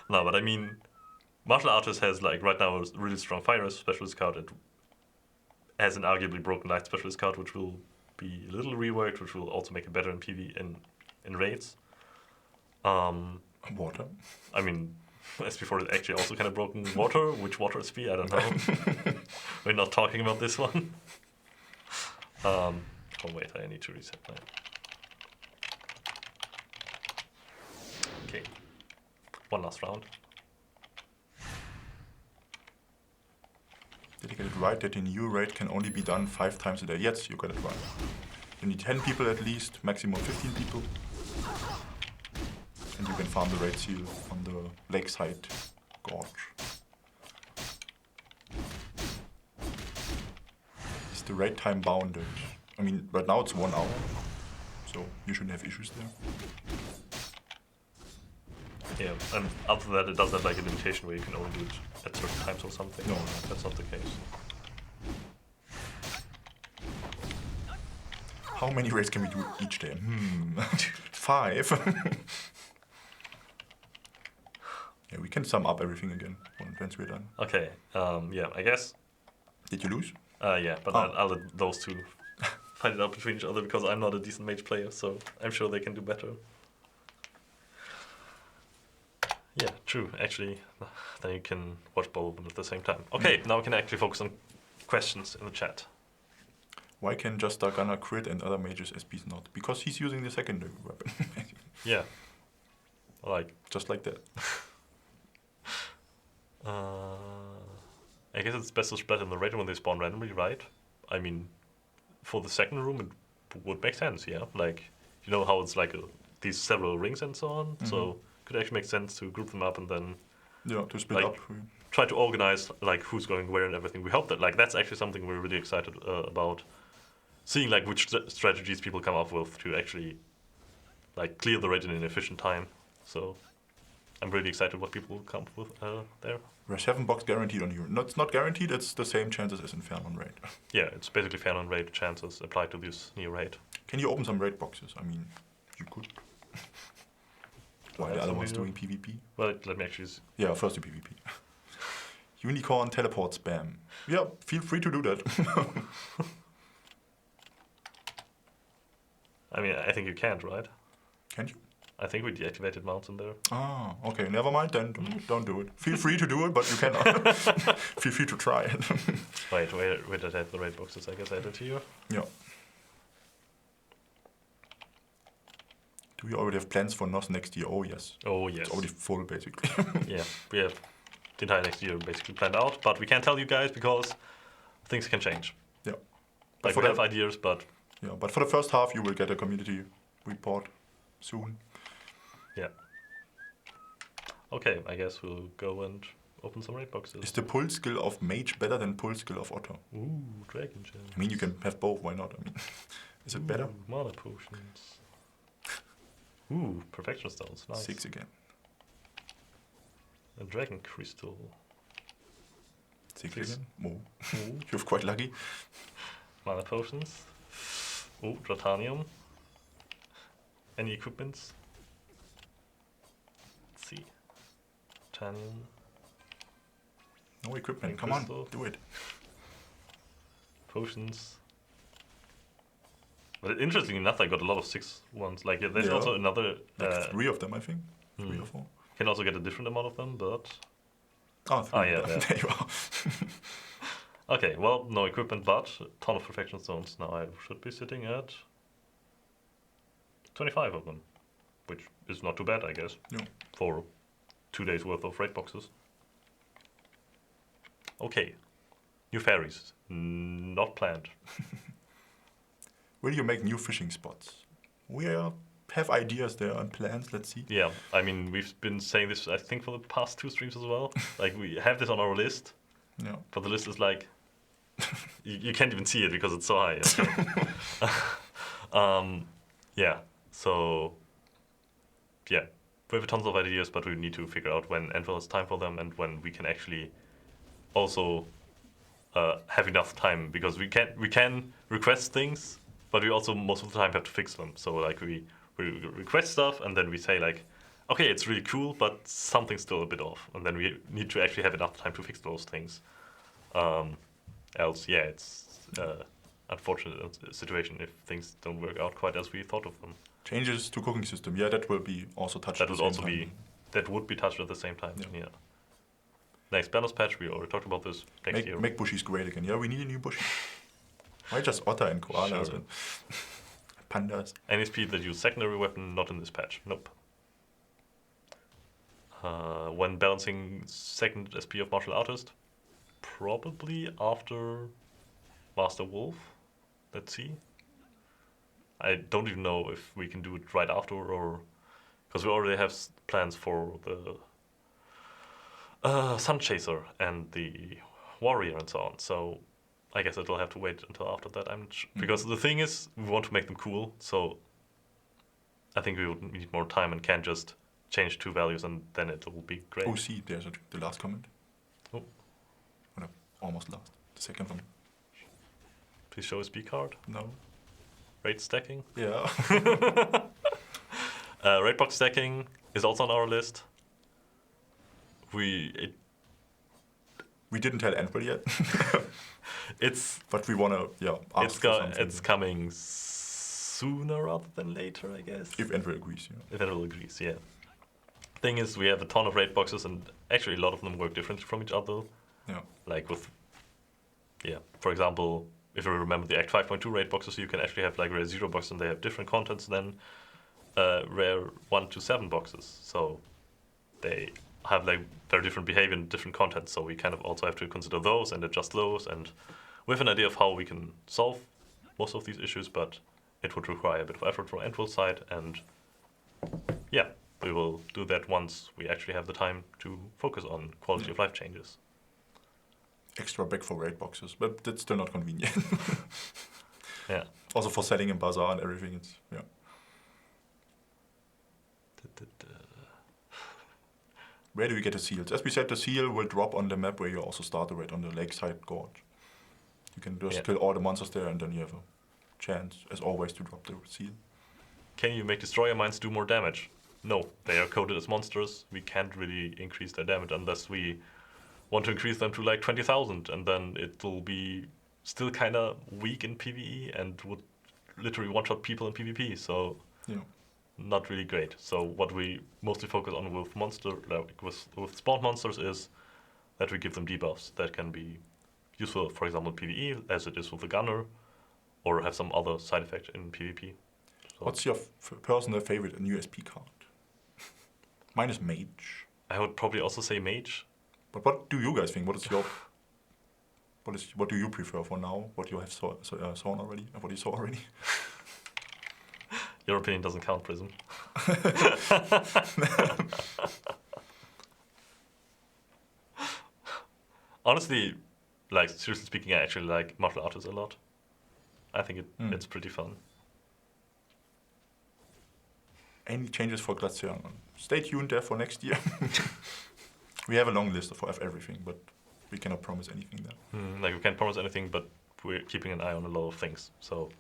No, but I mean, Martial Artist has like right now a really strong fire specialist card. It has an arguably broken light specialist card, which will be a little reworked, which will also make it better in PV in raids. Water. I mean, SP4 is actually also kind of broken water. Which water SP? I don't know. We're not talking about this one. Oh wait, I need to reset that. Okay. One last round. Did you get it right that the new raid can only be done 5 times a day? Yes, you got it right. You need 10 people at least, maximum 15 people. And you can farm the raid seal on the lakeside gorge. Is the raid time bounded? I mean, right now it's 1 hour, so you shouldn't have issues there. Yeah, and other than that, it doesn't have like a limitation where you can only do it at certain times or something. No, that's not the case. How many raids can we do each day? 5. Yeah, we can sum up everything again once we're done. Okay, yeah, I guess. Did you lose? Yeah, but I'll let those two fight it out between each other because I'm not a decent mage player, so I'm sure they can do better. Yeah, true. Actually, then you can watch both of them at the same time. Okay, now we can actually focus on questions in the chat. Why can just Dargana crit and other mages SPs not? Because he's using the secondary weapon. Yeah. Like, just like that. I guess it's best to split in the raid when they spawn randomly, right? I mean, for the second room, it would make sense, yeah? Like, you know how it's like these several rings and so on? Mm-hmm. So it could actually make sense to group them up and then... Yeah, to split up. Try to organize, like, who's going where and everything. We hope that, like, that's actually something we're really excited about. Seeing, like, which strategies people come up with to actually, like, clear the raid in an efficient time. So... I'm really excited what people will come up with there. There's 7 box guaranteed on you. It's not guaranteed, it's the same chances as Inferno on raid. Yeah, it's basically fair on raid chances applied to this new raid. Can you open some raid boxes? I mean, you could. While the other one's doing PvP. Well, let me actually... Yeah, first do PvP. Unicorn teleport spam. Yeah, feel free to do that. I mean, I think you can't, right? Can't you? I think we deactivated mounts in there. Ah, okay, never mind then. Don't do it. Feel free to do it, but you cannot. Feel free to try it. Wait, did I have the raid boxes? I guess I did to you. Yeah. Do we already have plans for NOS next year? Oh, yes. Oh, yes. It's already full, basically. Yeah, we have the entire next year basically planned out, but we can't tell you guys because things can change. Yeah. Like, we have ideas, but... Yeah, but for the first half, you will get a community report soon. Yeah. Okay, I guess we'll go and open some raid boxes. Is the pull skill of Mage better than pull skill of Otter? Ooh, Dragon Gem. I mean, you can have both, why not? I mean, is it better? Mana potions. Ooh, Perfection Stones, nice. 6 again. A Dragon Crystal. 6 again? Oh. You're quite lucky. Mana potions. Ooh, Dratanium. Any equipments? Let's see. Dratanium. No equipment, come crystal. on, do it. Potions. But interestingly enough, I got a lot of 6 ones. Like, there's also another... like 3 of them, I think. 3 or 4. You can also get a different amount of them, but... Oh, 3. Yeah. There you are. Okay, well, no equipment, but a ton of Perfection Stones. Now I should be sitting at 25 of them, which is not too bad, I guess, for 2 days worth of raid boxes. Okay, new fairies, not planned. Will you make new fishing spots? We have ideas there and plans, let's see. Yeah, I mean, we've been saying this, I think, for the past 2 streams as well. Like, we have this on our list, but the list is like, you can't even see it because it's so high. Yeah, so, yeah, we have tons of ideas, but we need to figure out when Enfield has time for them and when we can actually also have enough time, because we can request things, but we also most of the time have to fix them. So like we request stuff and then we say like, okay, it's really cool, but something's still a bit off, and then we need to actually have enough time to fix those things. Else, yeah, it's unfortunate situation if things don't work out quite as we thought of them. Changes to cooking system, yeah, that will be also touched. That would be touched at the same time. Yeah. Next balance patch, we already talked about this next year. Make bushies great again. Yeah, we need a new bush. Why just otter and koalas and pandas? Any speed that use secondary weapon, not in this patch. Nope. When balancing second SP of Martial Artist, probably after Master Wolf. Let's see. I don't even know if we can do it right after, or because we already have plans for the Sun Chaser and the Warrior and so on. So I guess it'll have to wait until after that. Because the thing is, we want to make them cool. So I think we would need more time and can't just change 2 values and then it will be great. Oh, see, there's the last comment. Oh. Almost last. The second one. Please show a speed card. No. Rate stacking. Yeah. Rate box stacking is also on our list. We didn't tell Anvil yet. It's but we wanna ask for something. It's coming sooner rather than later, I guess. If Anvil agrees, yeah. If Anvil agrees, yeah. Thing is, we have a ton of raid boxes, and actually a lot of them work differently from each other. Yeah. Like with, for example, if you remember the Act 5.2 raid boxes, you can actually have like rare 0 boxes, and they have different contents than rare 1 to 7 boxes. So they have like very different behavior and different contents. So we kind of also have to consider those and adjust those, and we have an idea of how we can solve most of these issues, but it would require a bit of effort from Anvil's side, and yeah, we will do that once we actually have the time to focus on quality of life changes. Extra back for raid boxes, but that's still not convenient. Yeah. Also for selling in bazaar and everything, it's Where do we get the seals? As we said, the seal will drop on the map where you also start the raid on the lakeside gorge. You can just kill all the monsters there, and then you have a chance, as always, to drop the seal. Can you make destroyer mines do more damage? No, they are coded as monsters. We can't really increase their damage unless we want to increase them to like 20,000, and then it will be still kind of weak in PvE and would literally one-shot people in PvP. So not really great. So what we mostly focus on with with spawned monsters is that we give them debuffs that can be useful, for example, in PvE, as it is with the gunner, or have some other side effect in PvP. So what's your personal favorite new SP card? Mine is Mage. I would probably also say Mage. But what do you guys think? What is your what do you prefer for now? What you have saw already? What you saw already? Your opinion doesn't count, Prism. Honestly, like seriously speaking, I actually like martial artists a lot. I think it's pretty fun. Any changes for Glacier? Stay tuned there for next year. We have a long list of everything, but we cannot promise anything there. Like we can't promise anything, but we're keeping an eye on a lot of things. So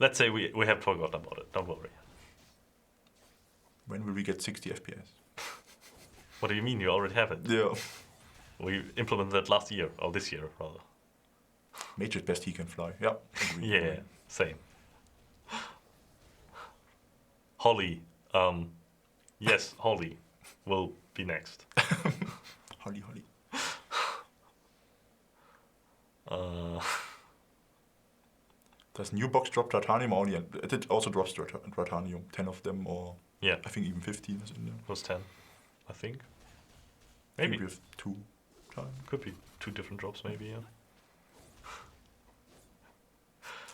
let's say we have forgotten about it. Don't worry. When will we get 60 FPS? What do you mean? You already have it. Yeah. We implemented that last year, or this year rather. Mage is best he can fly. Yeah. Agree. Same. Holly. Yes, Holly will be next. Holly. Does new box drop Dratanium only? It also drops Dratanium, 10 of them, or I think even 15 is in there. It was 10, I think. Maybe. We have 2 times. Could be 2 different drops, maybe, yeah.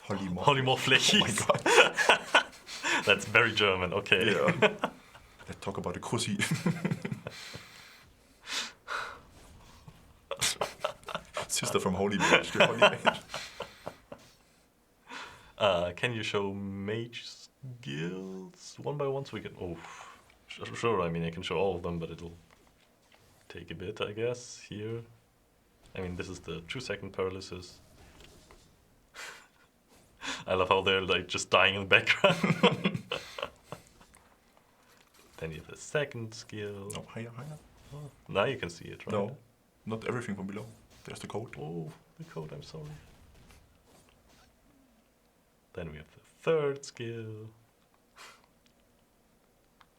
Holly more flechies. Oh my god. That's very German, okay. Yeah. Let's talk about the Kussi. Sister from Holy Mage. The Holy Mage. Can you show mage skills one by one so we can... Oh, sure, I mean, I can show all of them, but it'll take a bit, I guess, here. I mean, this is the 2-second paralysis. I love how they're like just dying in the background. Then you have the second skill. No, higher. Oh, now you can see it, right? No, not everything from below. There's the code. Oh, the code, I'm sorry. Then we have the third skill.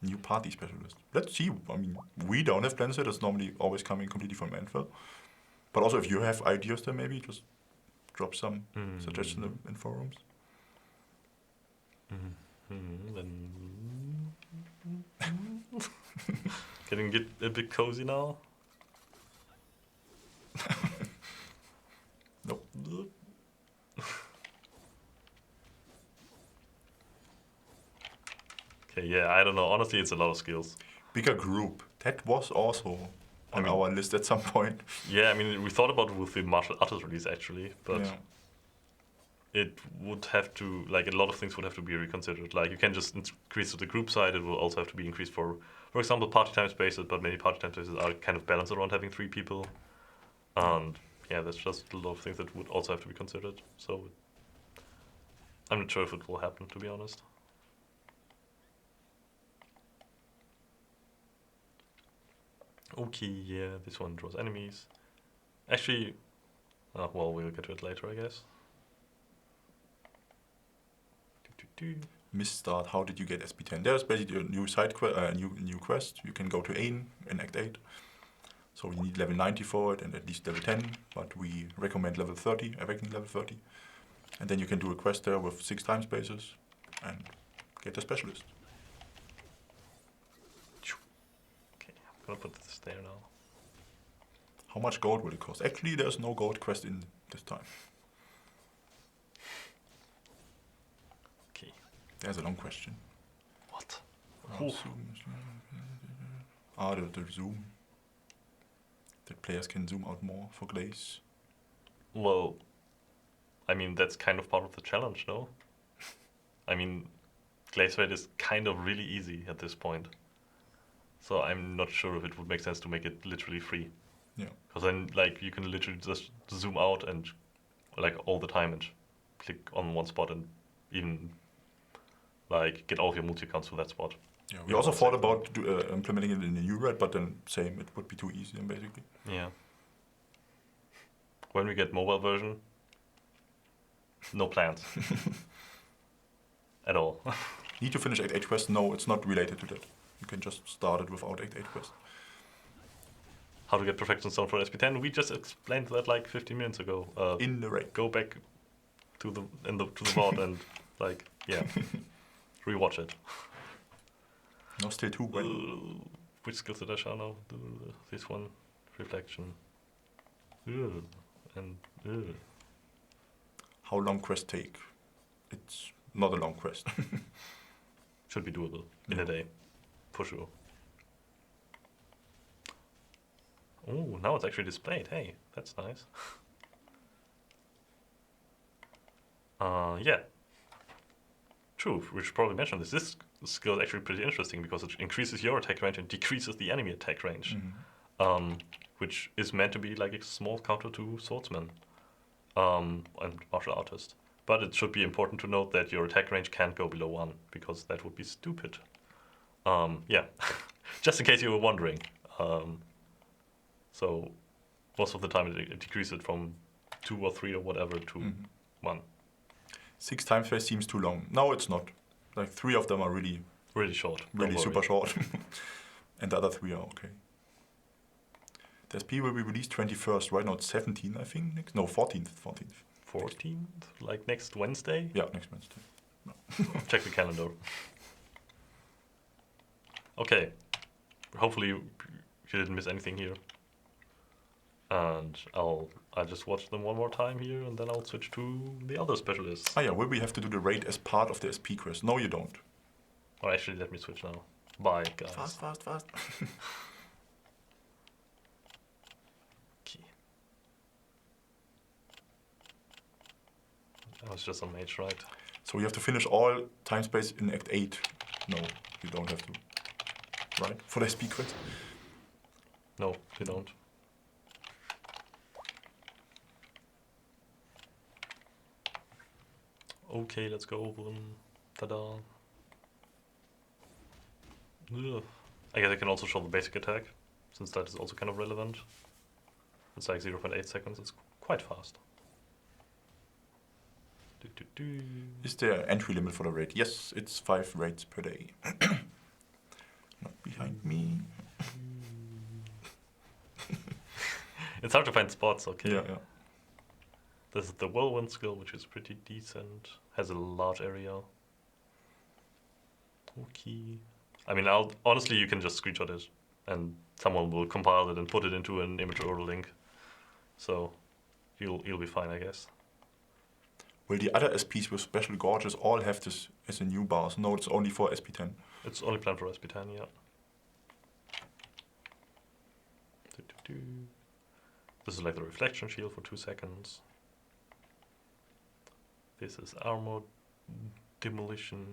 New party specialist. Let's see. I mean, we don't have plans yet. It's normally always coming completely from Anvil. But also, if you have ideas there, maybe just drop some suggestions in forums. Getting get a bit cozy now. Nope. Okay, yeah, I don't know. Honestly, it's a lot of skills. Bigger group. That was also on our list at some point. Yeah, I mean, we thought about it with the martial artist release, actually, but it would have to, like, a lot of things would have to be reconsidered. Like, you can just increase the group side. It will also have to be increased for example, party time spaces, but many party time spaces are kind of balanced around having 3 people. And yeah, there's just a lot of things that would also have to be considered. So I'm not sure if it will happen, to be honest. Okay, yeah, this one draws enemies. Actually, well, we'll get to it later, I guess. Misstart, how did you get SP10? There's basically a new side quest, new quest. You can go to Ain in Act 8. So you need level 90 for it and at least level 10, but we recommend level 30, Awakening level 30. And then you can do a quest there with 6 time spaces and get a specialist. Okay, I'm gonna put this there now. How much gold will it cost? Actually, there's no gold quest in this time. Okay. There's a long question. What? The zoom. That players can zoom out more for glaze. Well, I mean, that's kind of part of the challenge, no? I mean, glaze rate is kind of really easy at this point. So I'm not sure if it would make sense to make it literally free. Yeah. Because then, like, you can literally just zoom out and, like, all the time and click on one spot and even, like, get all of your multi-accounts to that spot. Yeah, we also thought about implementing it in the new red, but then same, it would be too easy, basically. Yeah. When we get mobile version, no plans. At all. Need to finish Act 8 quest? No, it's not related to that. You can just start it without Act 8 quest. How to get Perfection Stone for SP10? We just explained that like 15 minutes ago. In the raid. Go back to the vault and like rewatch it. NosTale 2 when? Which skills did I show now? This one, reflection. And how long quest take? It's not a long quest. should be doable in a day, for sure. Oh, now it's actually displayed. Hey, that's nice. Yeah. True, we should probably mention this. This skill is actually pretty interesting because it increases your attack range and decreases the enemy attack range. Mm-hmm. Which is meant to be like a small counter to Swordsman and Martial Artist. But it should be important to note that your attack range can't go below 1, because that would be stupid. Yeah, just in case you were wondering. So most of the time it decreases from 2 or 3 or whatever to 1. 6 time space seems too long. No, it's not. Like 3 of them are really short. Really super short. And the other 3 are okay. The SP will be released 21st, right now it's 17th, I think. Next, no, 14th. 14th? Like next Wednesday? Yeah, next Wednesday. No. Check the calendar. Okay. Hopefully you didn't miss anything here. And I'll just watch them one more time here, and then I'll switch to the other specialists. Ah yeah, will we have to do the raid as part of the SP quest? No, you don't. Or actually, let me switch now. Bye, guys. Fast. Okay. That was just a mage, right? So you have to finish all time space in Act 8. No, you don't have to. Right? For the SP quest? No, you don't. Okay, let's go over them. Ta-da. Ugh. I guess I can also show the basic attack, since that is also kind of relevant. It's like 0.8 seconds, it's quite fast. Is there an entry limit for the raid? Yes, it's 5 raids per day. Not behind me. It's hard to find spots, okay. Yeah. This is the whirlwind skill, which is pretty decent. Has a large area. Okay. I mean, honestly, you can just screenshot it, and someone will compile it and put it into an image or a link. So you'll be fine, I guess. Will the other SPs with special gorges all have this as a new bars? No, it's only for SP10. It's only planned for SP10, yeah. This is like the reflection shield for 2 seconds. This is armor demolition.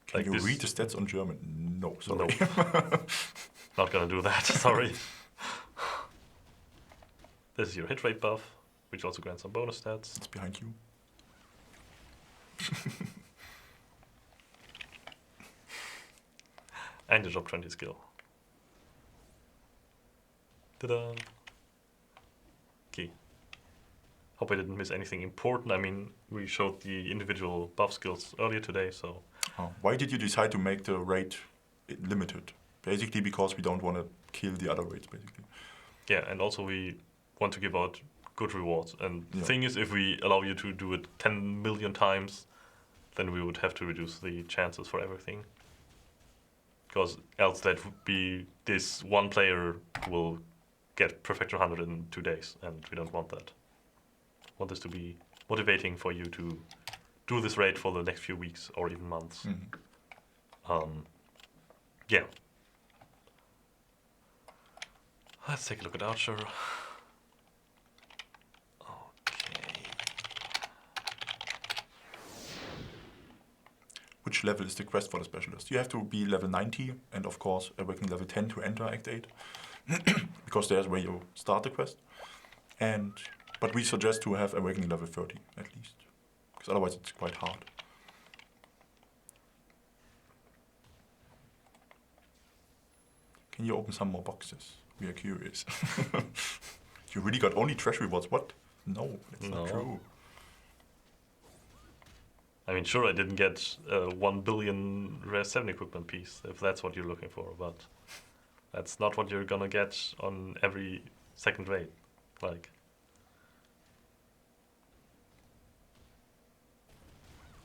Can like you this. read the stats on German? No, sorry. No. Not gonna do that, sorry. This is your hit rate buff, which also grants some bonus stats. It's behind you. And your drop 20 skill. Ta-da! Okay. Hope I didn't miss anything important. I mean, we showed the individual buff skills earlier today, so... Why did you decide to make the raid limited? Basically because we don't want to kill the other raids, basically. Yeah, and also we want to give out good rewards. And the Yeah. thing is, if we allow you to do it 10 million times, then we would have to reduce the chances for everything. Because else that would be this one player will get Perfector 100 in 2 days, and we don't want that. We want this to be motivating for you to do this raid for the next few weeks or even months. Yeah. Let's take a look at Archer. Okay. Which level is the quest for the specialist? You have to be level 90 and of course awakening level 10 to enter Act 8. Because there's where you start the quest. But we suggest to have awakening level 30 at least. Because otherwise it's quite hard. Can you open some more boxes? We are curious. You really got only trash rewards? What? No, that's not true. I mean, sure, I didn't get 1 billion rare 7 equipment piece, if that's what you're looking for, but that's not what you're gonna get on every second raid. Like,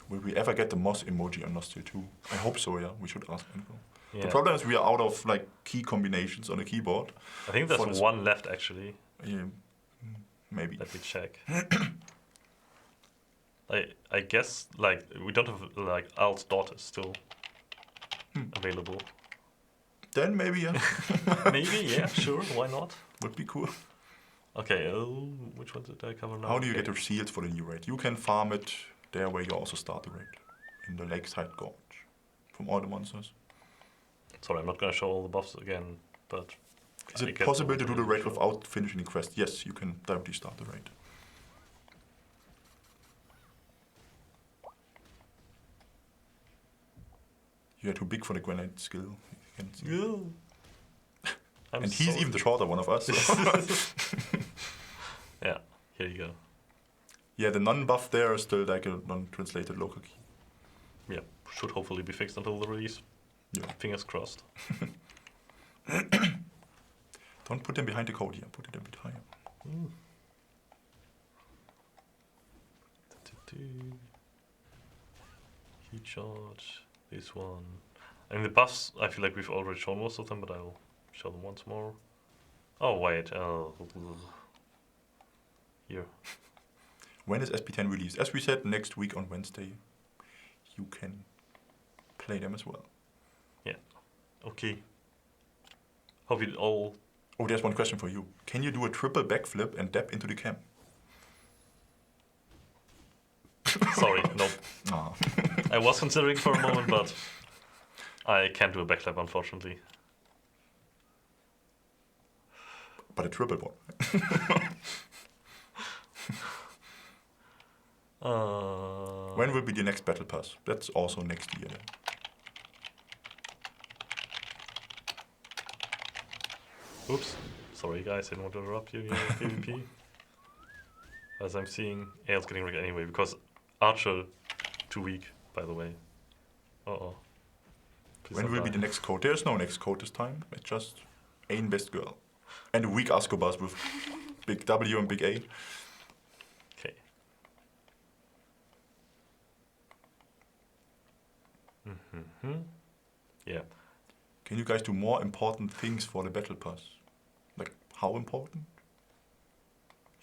will we ever get the moss emoji on NosTale 2? I hope so, yeah. We should ask Info. yeah. The problem is we are out of like key combinations on the keyboard. I think there's one left actually. Yeah, maybe. Let me check. I guess like we don't have like Al's daughter still available. Then maybe, yeah. Maybe, yeah, sure, why not? Would be cool. Okay, which one did I cover now? How do you get the shield for the new raid? You can farm it there where you also start the raid. In the Lakeside Gorge. From all the monsters. Sorry, I'm not gonna show all the buffs again, but... Is it possible to do the raid without finishing the quest? Yes, you can directly start the raid. You're too big for the grenade skill. You can see. Yeah. And he's even the shorter one of us. So. Yeah, here you go. Yeah, the non-buff there is still like a non-translated local key. Yeah, should hopefully be fixed until the release. Yeah. Fingers crossed. Don't put them behind the code here, put it a bit higher. Heat charge, this one. I mean the buffs, I feel like we've already shown most of them, but I'll show them once more. Oh wait, here. When is SP10 released? As we said, next week on Wednesday, you can play them as well. Yeah, okay. Hope you all... Oh, there's one question for you. Can you do a triple backflip and dab into the cam? Sorry, nope. Ah. I was considering for a moment, but I can't do a backflip, unfortunately. But a triple one. When will be the next battle pass? That's also next year then. Oops. Sorry guys, I didn't want to interrupt you in your PvP. As I'm seeing Ael's getting ready anyway, because Archer too weak, by the way. Uh-oh. Please When don't will be die. the next code? There's no next code this time. It's just AinBestGirl. And weak Ascobars with big W and big A. Okay. Yeah. Can you guys do more important things for the battle pass? Like how important?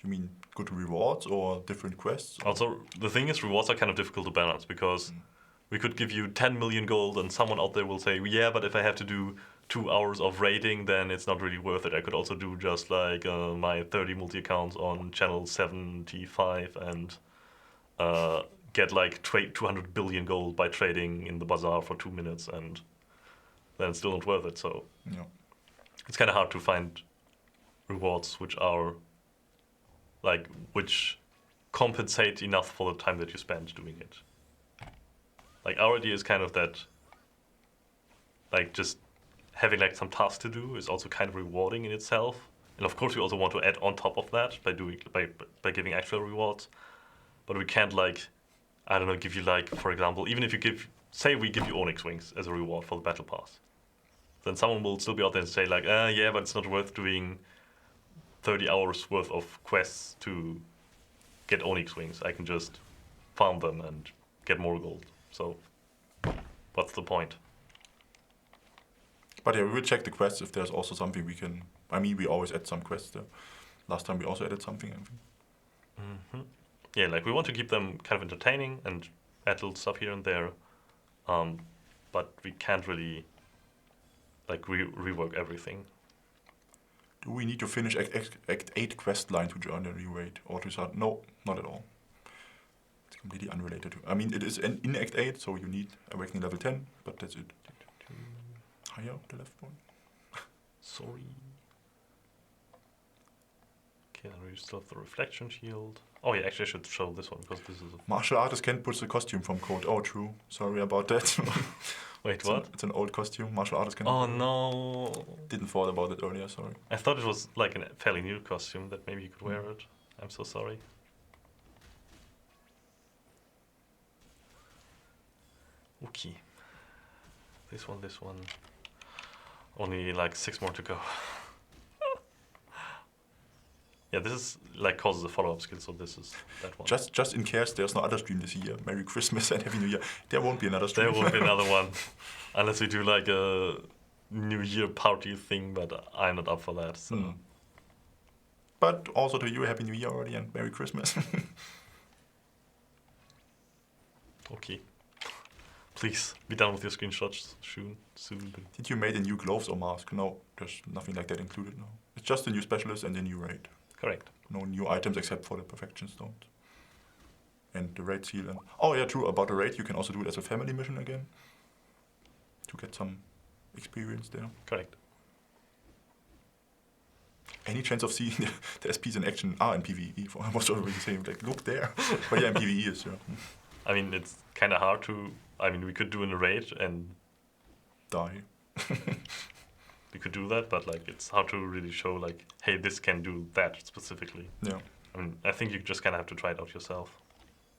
You mean good rewards or different quests? Or? Also, the thing is, rewards are kind of difficult to balance, because we could give you 10 million gold and someone out there will say, yeah, but if I have to do 2 hours of raiding, then it's not really worth it. I could also do just like my 30 multi-accounts on channel 75 and get like 200 billion gold by trading in the bazaar for 2 minutes, and then it's still not worth it. So Yeah. it's kind of hard to find rewards which are like which compensate enough for the time that you spend doing it. Like our idea is kind of that, like just having like some tasks to do is also kind of rewarding in itself. And of course we also want to add on top of that by giving actual rewards. But we can't like, I don't know, give you like, for example, even if you say we give you Onyx Wings as a reward for the Battle Pass, then someone will still be out there and say like, yeah, but it's not worth doing 30 hours worth of quests to get Onyx Wings. I can just farm them and get more gold. So what's the point? But yeah, we will check the quests if there's also something we can... I mean, we always add some quests there. Last time we also added something, I think. Mm-hmm. Yeah, like we want to keep them kind of entertaining and add little stuff here and there. But we can't really like rework everything. Do we need to finish Act 8 quest line to join the new raid? Or to start? No, not at all. It's completely unrelated to... I mean, it is in Act 8, so you need Awakening level 10, but that's it. Higher, the left one. Sorry. Okay, then we still have the reflection shield. Oh yeah, actually I should show this one because this is a... Martial artist can't put the costume from code. Oh, true. Sorry about that. Wait, what? It's an old costume. Martial artist can... Oh no. Didn't thought about it earlier, sorry. I thought it was like a fairly new costume that maybe you could wear it. I'm so sorry. Okay. This one. Only like 6 more to go. Yeah, this is like causes a follow-up skill, so this is that one. Just in case there's no other stream this year. Merry Christmas and Happy New Year. There won't be another stream. There won't be another one. Unless we do like a New Year party thing, but I'm not up for that. So. But also to you, Happy New Year already and Merry Christmas. Okay. Please, be done with your screenshots soon. Did you make a new gloves or mask? No, there's nothing like that included now. It's just the new specialist and the new raid. Correct. No new items except for the perfection stones. And the raid seal. And oh yeah, true, about the raid, you can also do it as a family mission again. To get some experience there. Correct. Any chance of seeing the SPs in action are in PvE? I was already saying, like, look there. But yeah, in PvE is, yeah. I mean, it's kind of hard to... I mean, we could do in a raid and... Die. We could do that, but like it's hard to really show like, hey, this can do that specifically. Yeah. I mean, I think you just kind of have to try it out yourself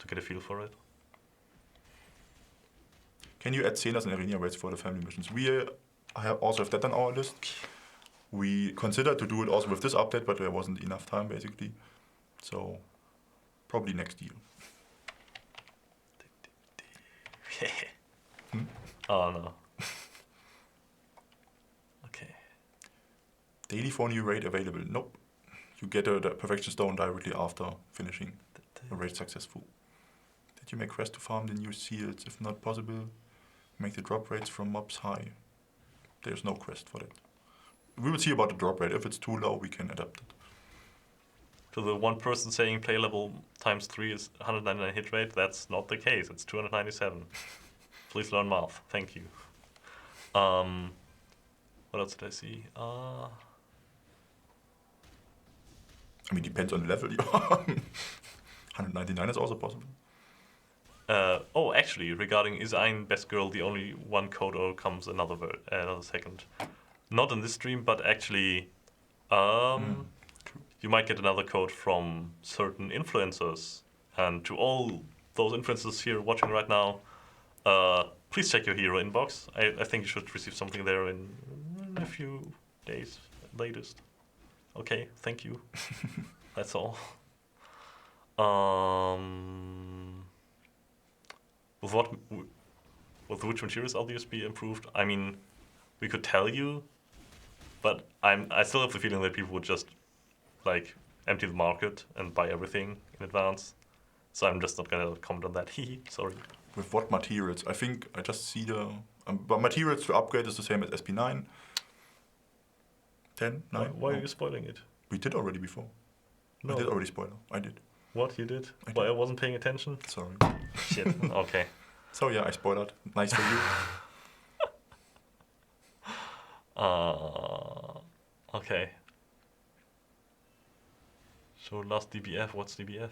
to get a feel for it. Can you add Cenas and arena raids for the family missions? We also have that on our list. We considered to do it also with this update, but there wasn't enough time basically. So probably next year. Oh no. Okay. Daily for new raid available. Nope. You get the perfection stone directly after finishing a raid successful. Did you make quest to farm the new seals? If not possible, make the drop rates from mobs high. There's no quest for that. We will see about the drop rate. If it's too low, we can adapt it. To the one person saying play level times 3 is 199 hit rate, that's not the case. It's 297. Please learn math. Thank you. What else did I see? I mean, depends on the level you're on. 199 is also possible. Oh, actually, regarding is AinBestGirl the only one code or comes another second? Not in this stream, but actually, you might get another code from certain influencers. And to all those influencers here watching right now, please check your hero inbox. I think you should receive something there in a few days, latest. Okay, thank you. That's all. With which materials are the USB improved? I mean, we could tell you, but I still have the feeling that people would just like empty the market and buy everything in advance. So I'm just not gonna comment on that. Sorry. With what materials? I think I just see the but materials to upgrade is the same as SP9. 10, 9. Why are you spoiling it? We did already before. No. I did already spoil. I did. What you did? I did. Why I wasn't paying attention? Sorry. Shit. Okay. So yeah, I spoiled. Nice for you. Okay. Show last DBF. What's DBF?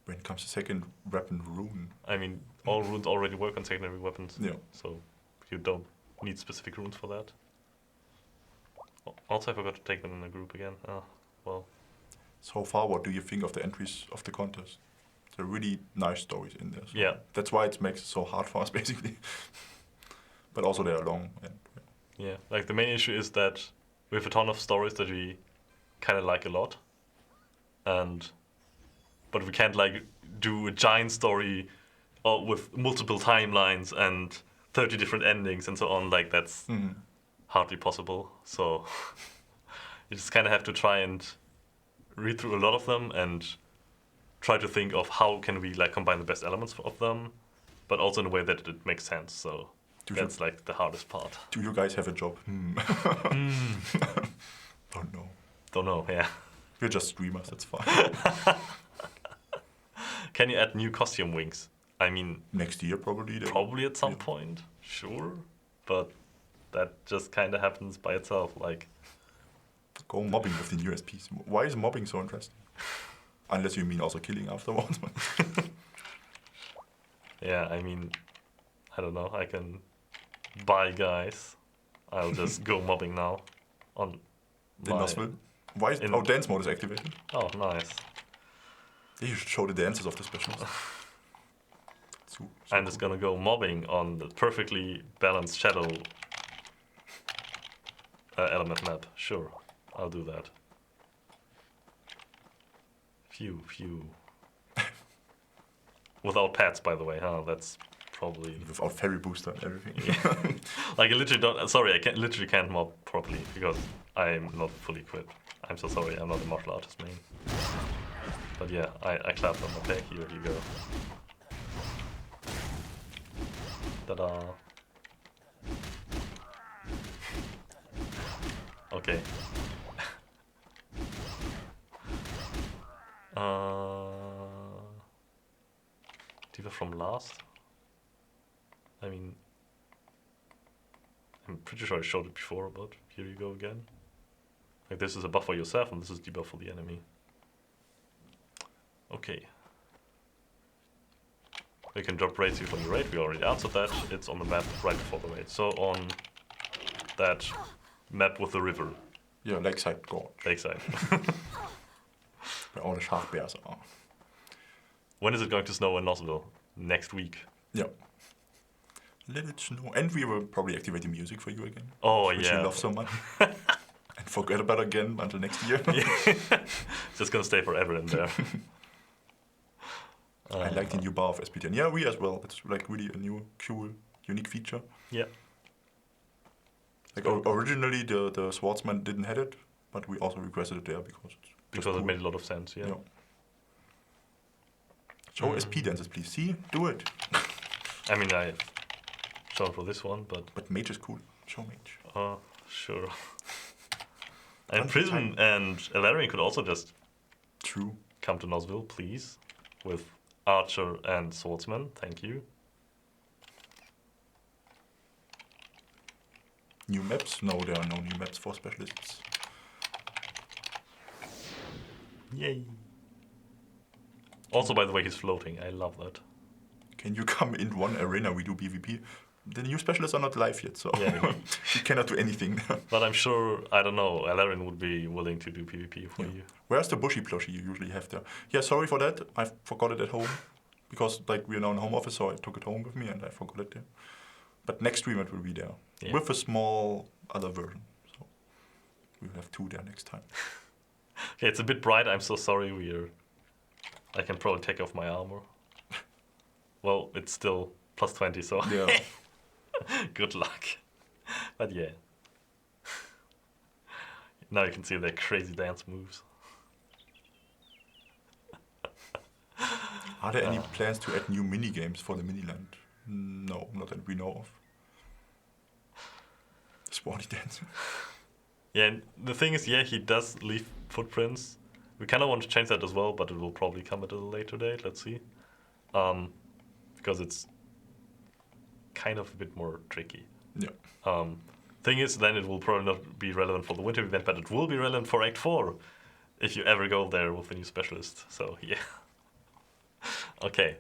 When comes the second weapon rune? I mean, all runes already work on secondary weapons. Yeah. So you don't need specific runes for that. Also, I forgot to take them in a group again. Oh, well. So far, what do you think of the entries of the contest? There are really nice stories in there. So Yeah. That's why it makes it so hard for us, basically. But also they are long. And, Yeah, like the main issue is that we have a ton of stories that we kind of like a lot, but we can't like do a giant story with multiple timelines and 30 different endings and so on. Like that's hardly possible. So you just kind of have to try and read through a lot of them and try to think of how can we like combine the best elements of them, but also in a way that it makes sense. So that's like the hardest part. Do you guys have a job? Don't know. Don't know, yeah. We're just streamers, that's fine. Can you add new costume wings? I mean, Next year probably. probably at some point, sure, but that just kind of happens by itself. Like, Go mobbing with the new SPs. Why is mobbing so interesting? Unless you mean also killing afterwards. yeah, I mean, I don't know. I can buy guys. I'll just go mobbing now. On In NosTale. Why is dance mode is activated? Oh, nice. You should show the dances of the specials. I'm just gonna go mobbing on the perfectly balanced shadow element map. Sure, I'll do that. Phew. Without pets, by the way, huh? That's probably Without fairy booster and everything. yeah. Like I literally don't. Sorry, I literally can't mob properly because I'm not fully equipped. I'm so sorry. I'm not a martial artist main. But yeah, I clapped them. Okay, here you go. Ta-da. Okay. Diva from last? I mean, I'm pretty sure I showed it before, but here you go again. Like this is a buff for yourself and this is debuff for the enemy. Okay. You can drop raids here from the raid, we already answered that. It's on the map right before the raid. So on that map with the river. Yeah, Lakeside Gorge. Lakeside. Where all the shark bears are. When is it going to snow in Nosville? Next week. Yeah. Let it snow. And we will probably activate the music for you again. Oh, which yeah. you love so much. And forget about it again until next year. It's just gonna stay forever in there. I like the new bar of SP10. Yeah, we as well. It's like really a new, cool, unique feature. Yeah. Like originally the Swordsman didn't have it, but we also requested it there because it's Because it made a lot of sense, yeah. Show SP dances, please. See? Do it. I mean, I shown for this one, but... But mage is cool. Show mage. Sure. And Prism and Elarian could also just... True. Come to Nosville, please. With Archer and Swordsman. Thank you. New maps? No, there are no new maps for specialists. Yay. Also, by the way, he's floating. I love that. Can you come in one arena? We do PvP. The new specialists are not live yet, so yeah. you cannot do anything. But I'm sure, I don't know, Elarian would be willing to do PvP for you. Where's the bushy plushie you usually have there? Yeah, sorry for that. I forgot it at home. Because like we're now in home office, so I took it home with me and I forgot it there. But next stream it will be there. Yeah. With a small other version. So we'll have 2 there next time. Okay, it's a bit bright. I'm so sorry. I can probably take off my armor. Well, it's still plus 20, so yeah. Good luck. But yeah. Now you can see their crazy dance moves. Are there any plans to add new mini games for the miniland? No, not that we know of. Sporty dance. Yeah, and the thing is, yeah, he does leave footprints, We kind of want to change that as well, but it will probably come at a later date. Let's see. Because it's kind of a bit more tricky. Yeah. Thing is, then it will probably not be relevant for the winter event, but it will be relevant for Act 4 if you ever go there with a new specialist. So, yeah. Okay.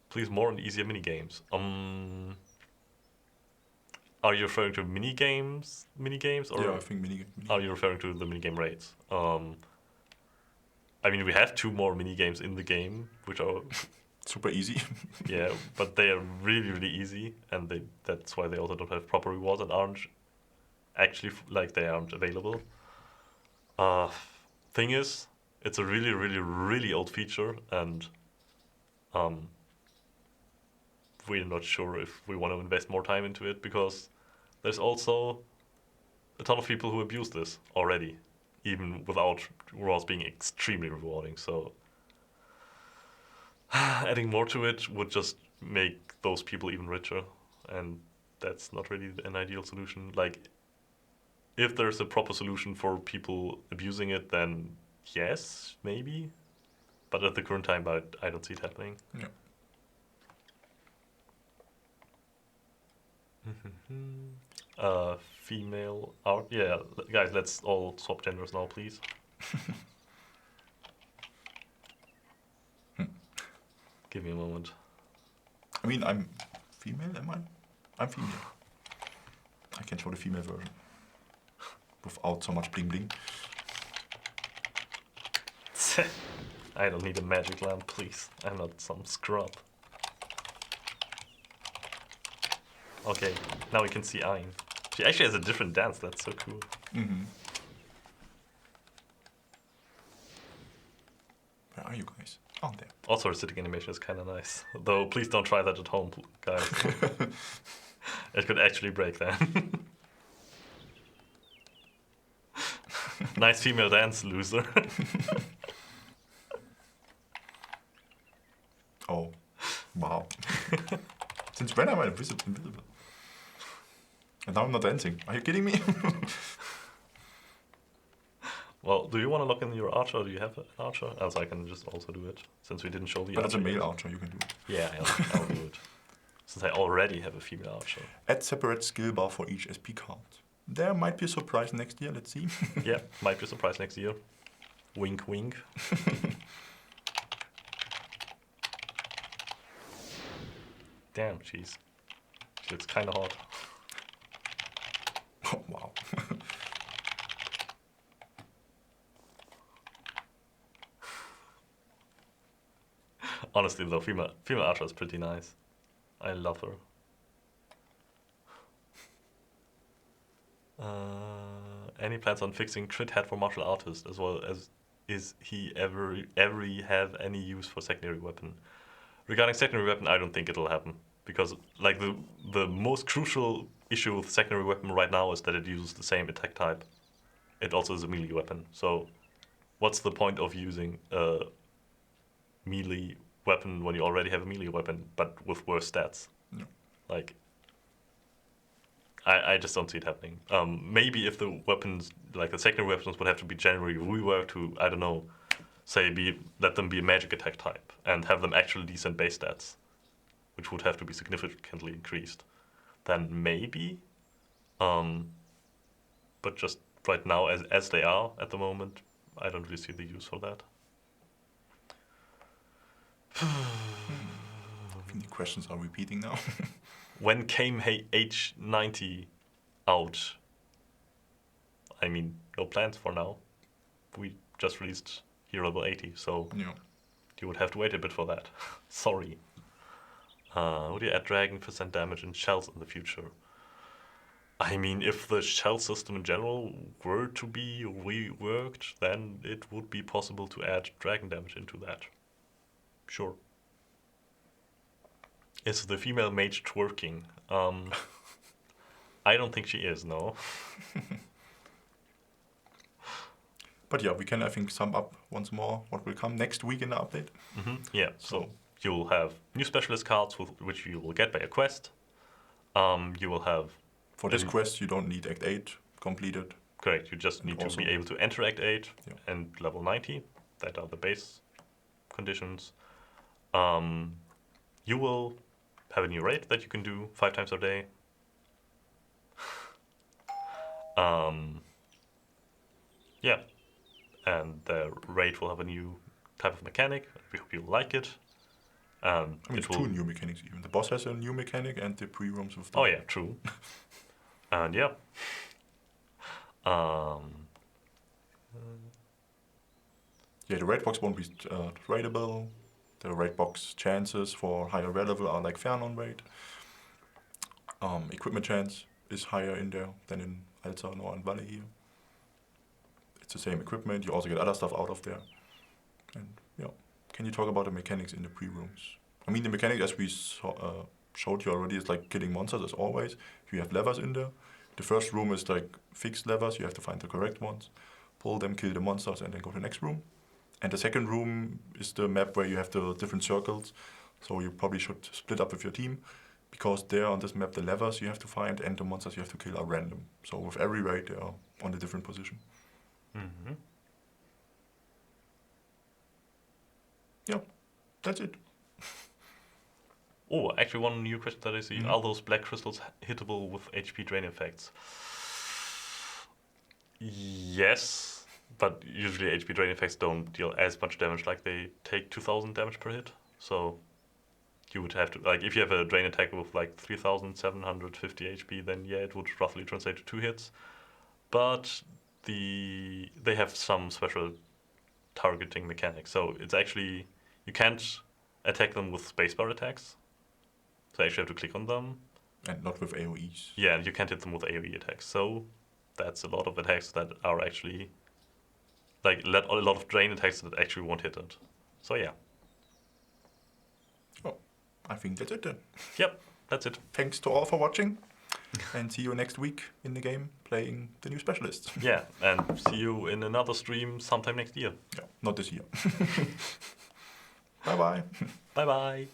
Please, more and easier minigames. Are you referring to minigames, or Yeah, I think minigame. are you referring to the minigame raids? I mean, we have 2 more minigames in the game, which are Super easy. yeah, but they are really, really easy, and that's why they also don't have proper rewards and aren't actually they aren't available. Thing is, it's a really, really, really old feature, and we're not sure if we want to invest more time into it, because there's also a ton of people who abuse this already, even without rewards being extremely rewarding. So adding more to it would just make those people even richer, and that's not really an ideal solution. Like, if there's a proper solution for people abusing it, then yes, maybe. But at the current time, I don't see it happening. Yeah. Female art. Yeah, guys, let's all swap genders now, please. Give me a moment. I mean, I'm female, am I? I'm female. I can show the female version. Without so much bling bling. I don't need a magic lamp, please. I'm not some scrub. Okay, now we can see Ain. She actually has a different dance, that's so cool. Mm-hmm. Where are you guys? Oh, there. Also, her sitting animation is kind of nice. Though, please don't try that at home, guys. It could actually break that. Nice female dance, loser. Oh, wow. Since when am I invisible? And now I'm not dancing. Are you kidding me? Well, do you want to look in your archer, or do you have an archer? Else I can just also do it, since we didn't show the But it's archer a male yet. archer, you can do it. Yeah, I'll do it. Since I already have a female archer. Add separate skill bar for each SP card. There might be a surprise next year, let's see. Yeah, might be a surprise next year. Wink, wink. Damn, jeez. She looks kind of hot. Oh, wow. Honestly, though, female archer is pretty nice. I love her. Any plans on fixing crit head for martial artists, as well as is he ever have any use for secondary weapon? Regarding secondary weapon, I don't think it'll happen, because like the most crucial issue with secondary weapon right now is that it uses the same attack type. It also is a melee weapon. So, what's the point of using a melee weapon when you already have a melee weapon, but with worse stats? No. Like, I just don't see it happening. Maybe if the weapons, like the secondary weapons, would have to be generally reworked to, I don't know, say let them be a magic attack type and have them actually decent base stats, which would have to be significantly increased. Then maybe, but just right now, as they are at the moment, I don't really see the use for that. I think the questions are repeating now. When came H90 out? I mean, no plans for now. We just released Hero Level 80, so Yeah. you would have to wait a bit for that. Sorry. Would you add dragon % damage in shells in the future? I mean, if the shell system in general were to be reworked, then it would be possible to add dragon damage into that. Sure. Is the female mage twerking? I don't think she is, no. But yeah, we can, I think, sum up once more what will come next week in the update. Yeah, so you'll have new specialist cards, which you will get by a quest. You will have... For this quest, you don't need Act 8 completed. Correct. You just need to be able to interact 8 and level 90. That are the base conditions. You will have a new raid that you can do 5 times a day. Yeah, and the raid will have a new type of mechanic. We hope you like it. I mean, it's 2 new mechanics even. The boss has a new mechanic and the pre-rooms with the... Oh yeah, true. And yeah. Yeah, the raid box won't be tradable. The raid box chances for higher raid level are like fair non-raid. Equipment chance is higher in there than in Alza or in Valley here. It's the same equipment. You also get other stuff out of there. And yeah, can you talk about the mechanics in the pre-rooms? I mean, the mechanic, as we showed you already, is like killing monsters as always. You have levers in there. The first room is like fixed levers. You have to find the correct ones, pull them, kill the monsters, and then go to the next room. And the second room is the map where you have the different circles. So you probably should split up with your team, because there on this map the levers you have to find and the monsters you have to kill are random. So with every raid they are on a different position. Mm-hmm. Yeah, that's it. Oh, actually one new question that I see. Are those black crystals hittable with HP drain effects? Yes, but usually HP drain effects don't deal as much damage, like they take 2000 damage per hit. So you would have to, like, if you have a drain attack with like 3750 HP, then yeah, it would roughly translate to 2 hits. But they have some special targeting mechanics. So it's actually, you can't attack them with spacebar attacks. So you actually have to click on them. And not with AoEs. Yeah, and you can't hit them with AoE attacks. So that's a lot of attacks that are actually, like, a lot of drain attacks that actually won't hit it. So yeah. Oh, I think that's it then. Yep, that's it. Thanks to all for watching. And see you next week in the game playing the new specialist. Yeah, and see you in another stream sometime next year. Yeah, not this year. Bye-bye. Bye-bye.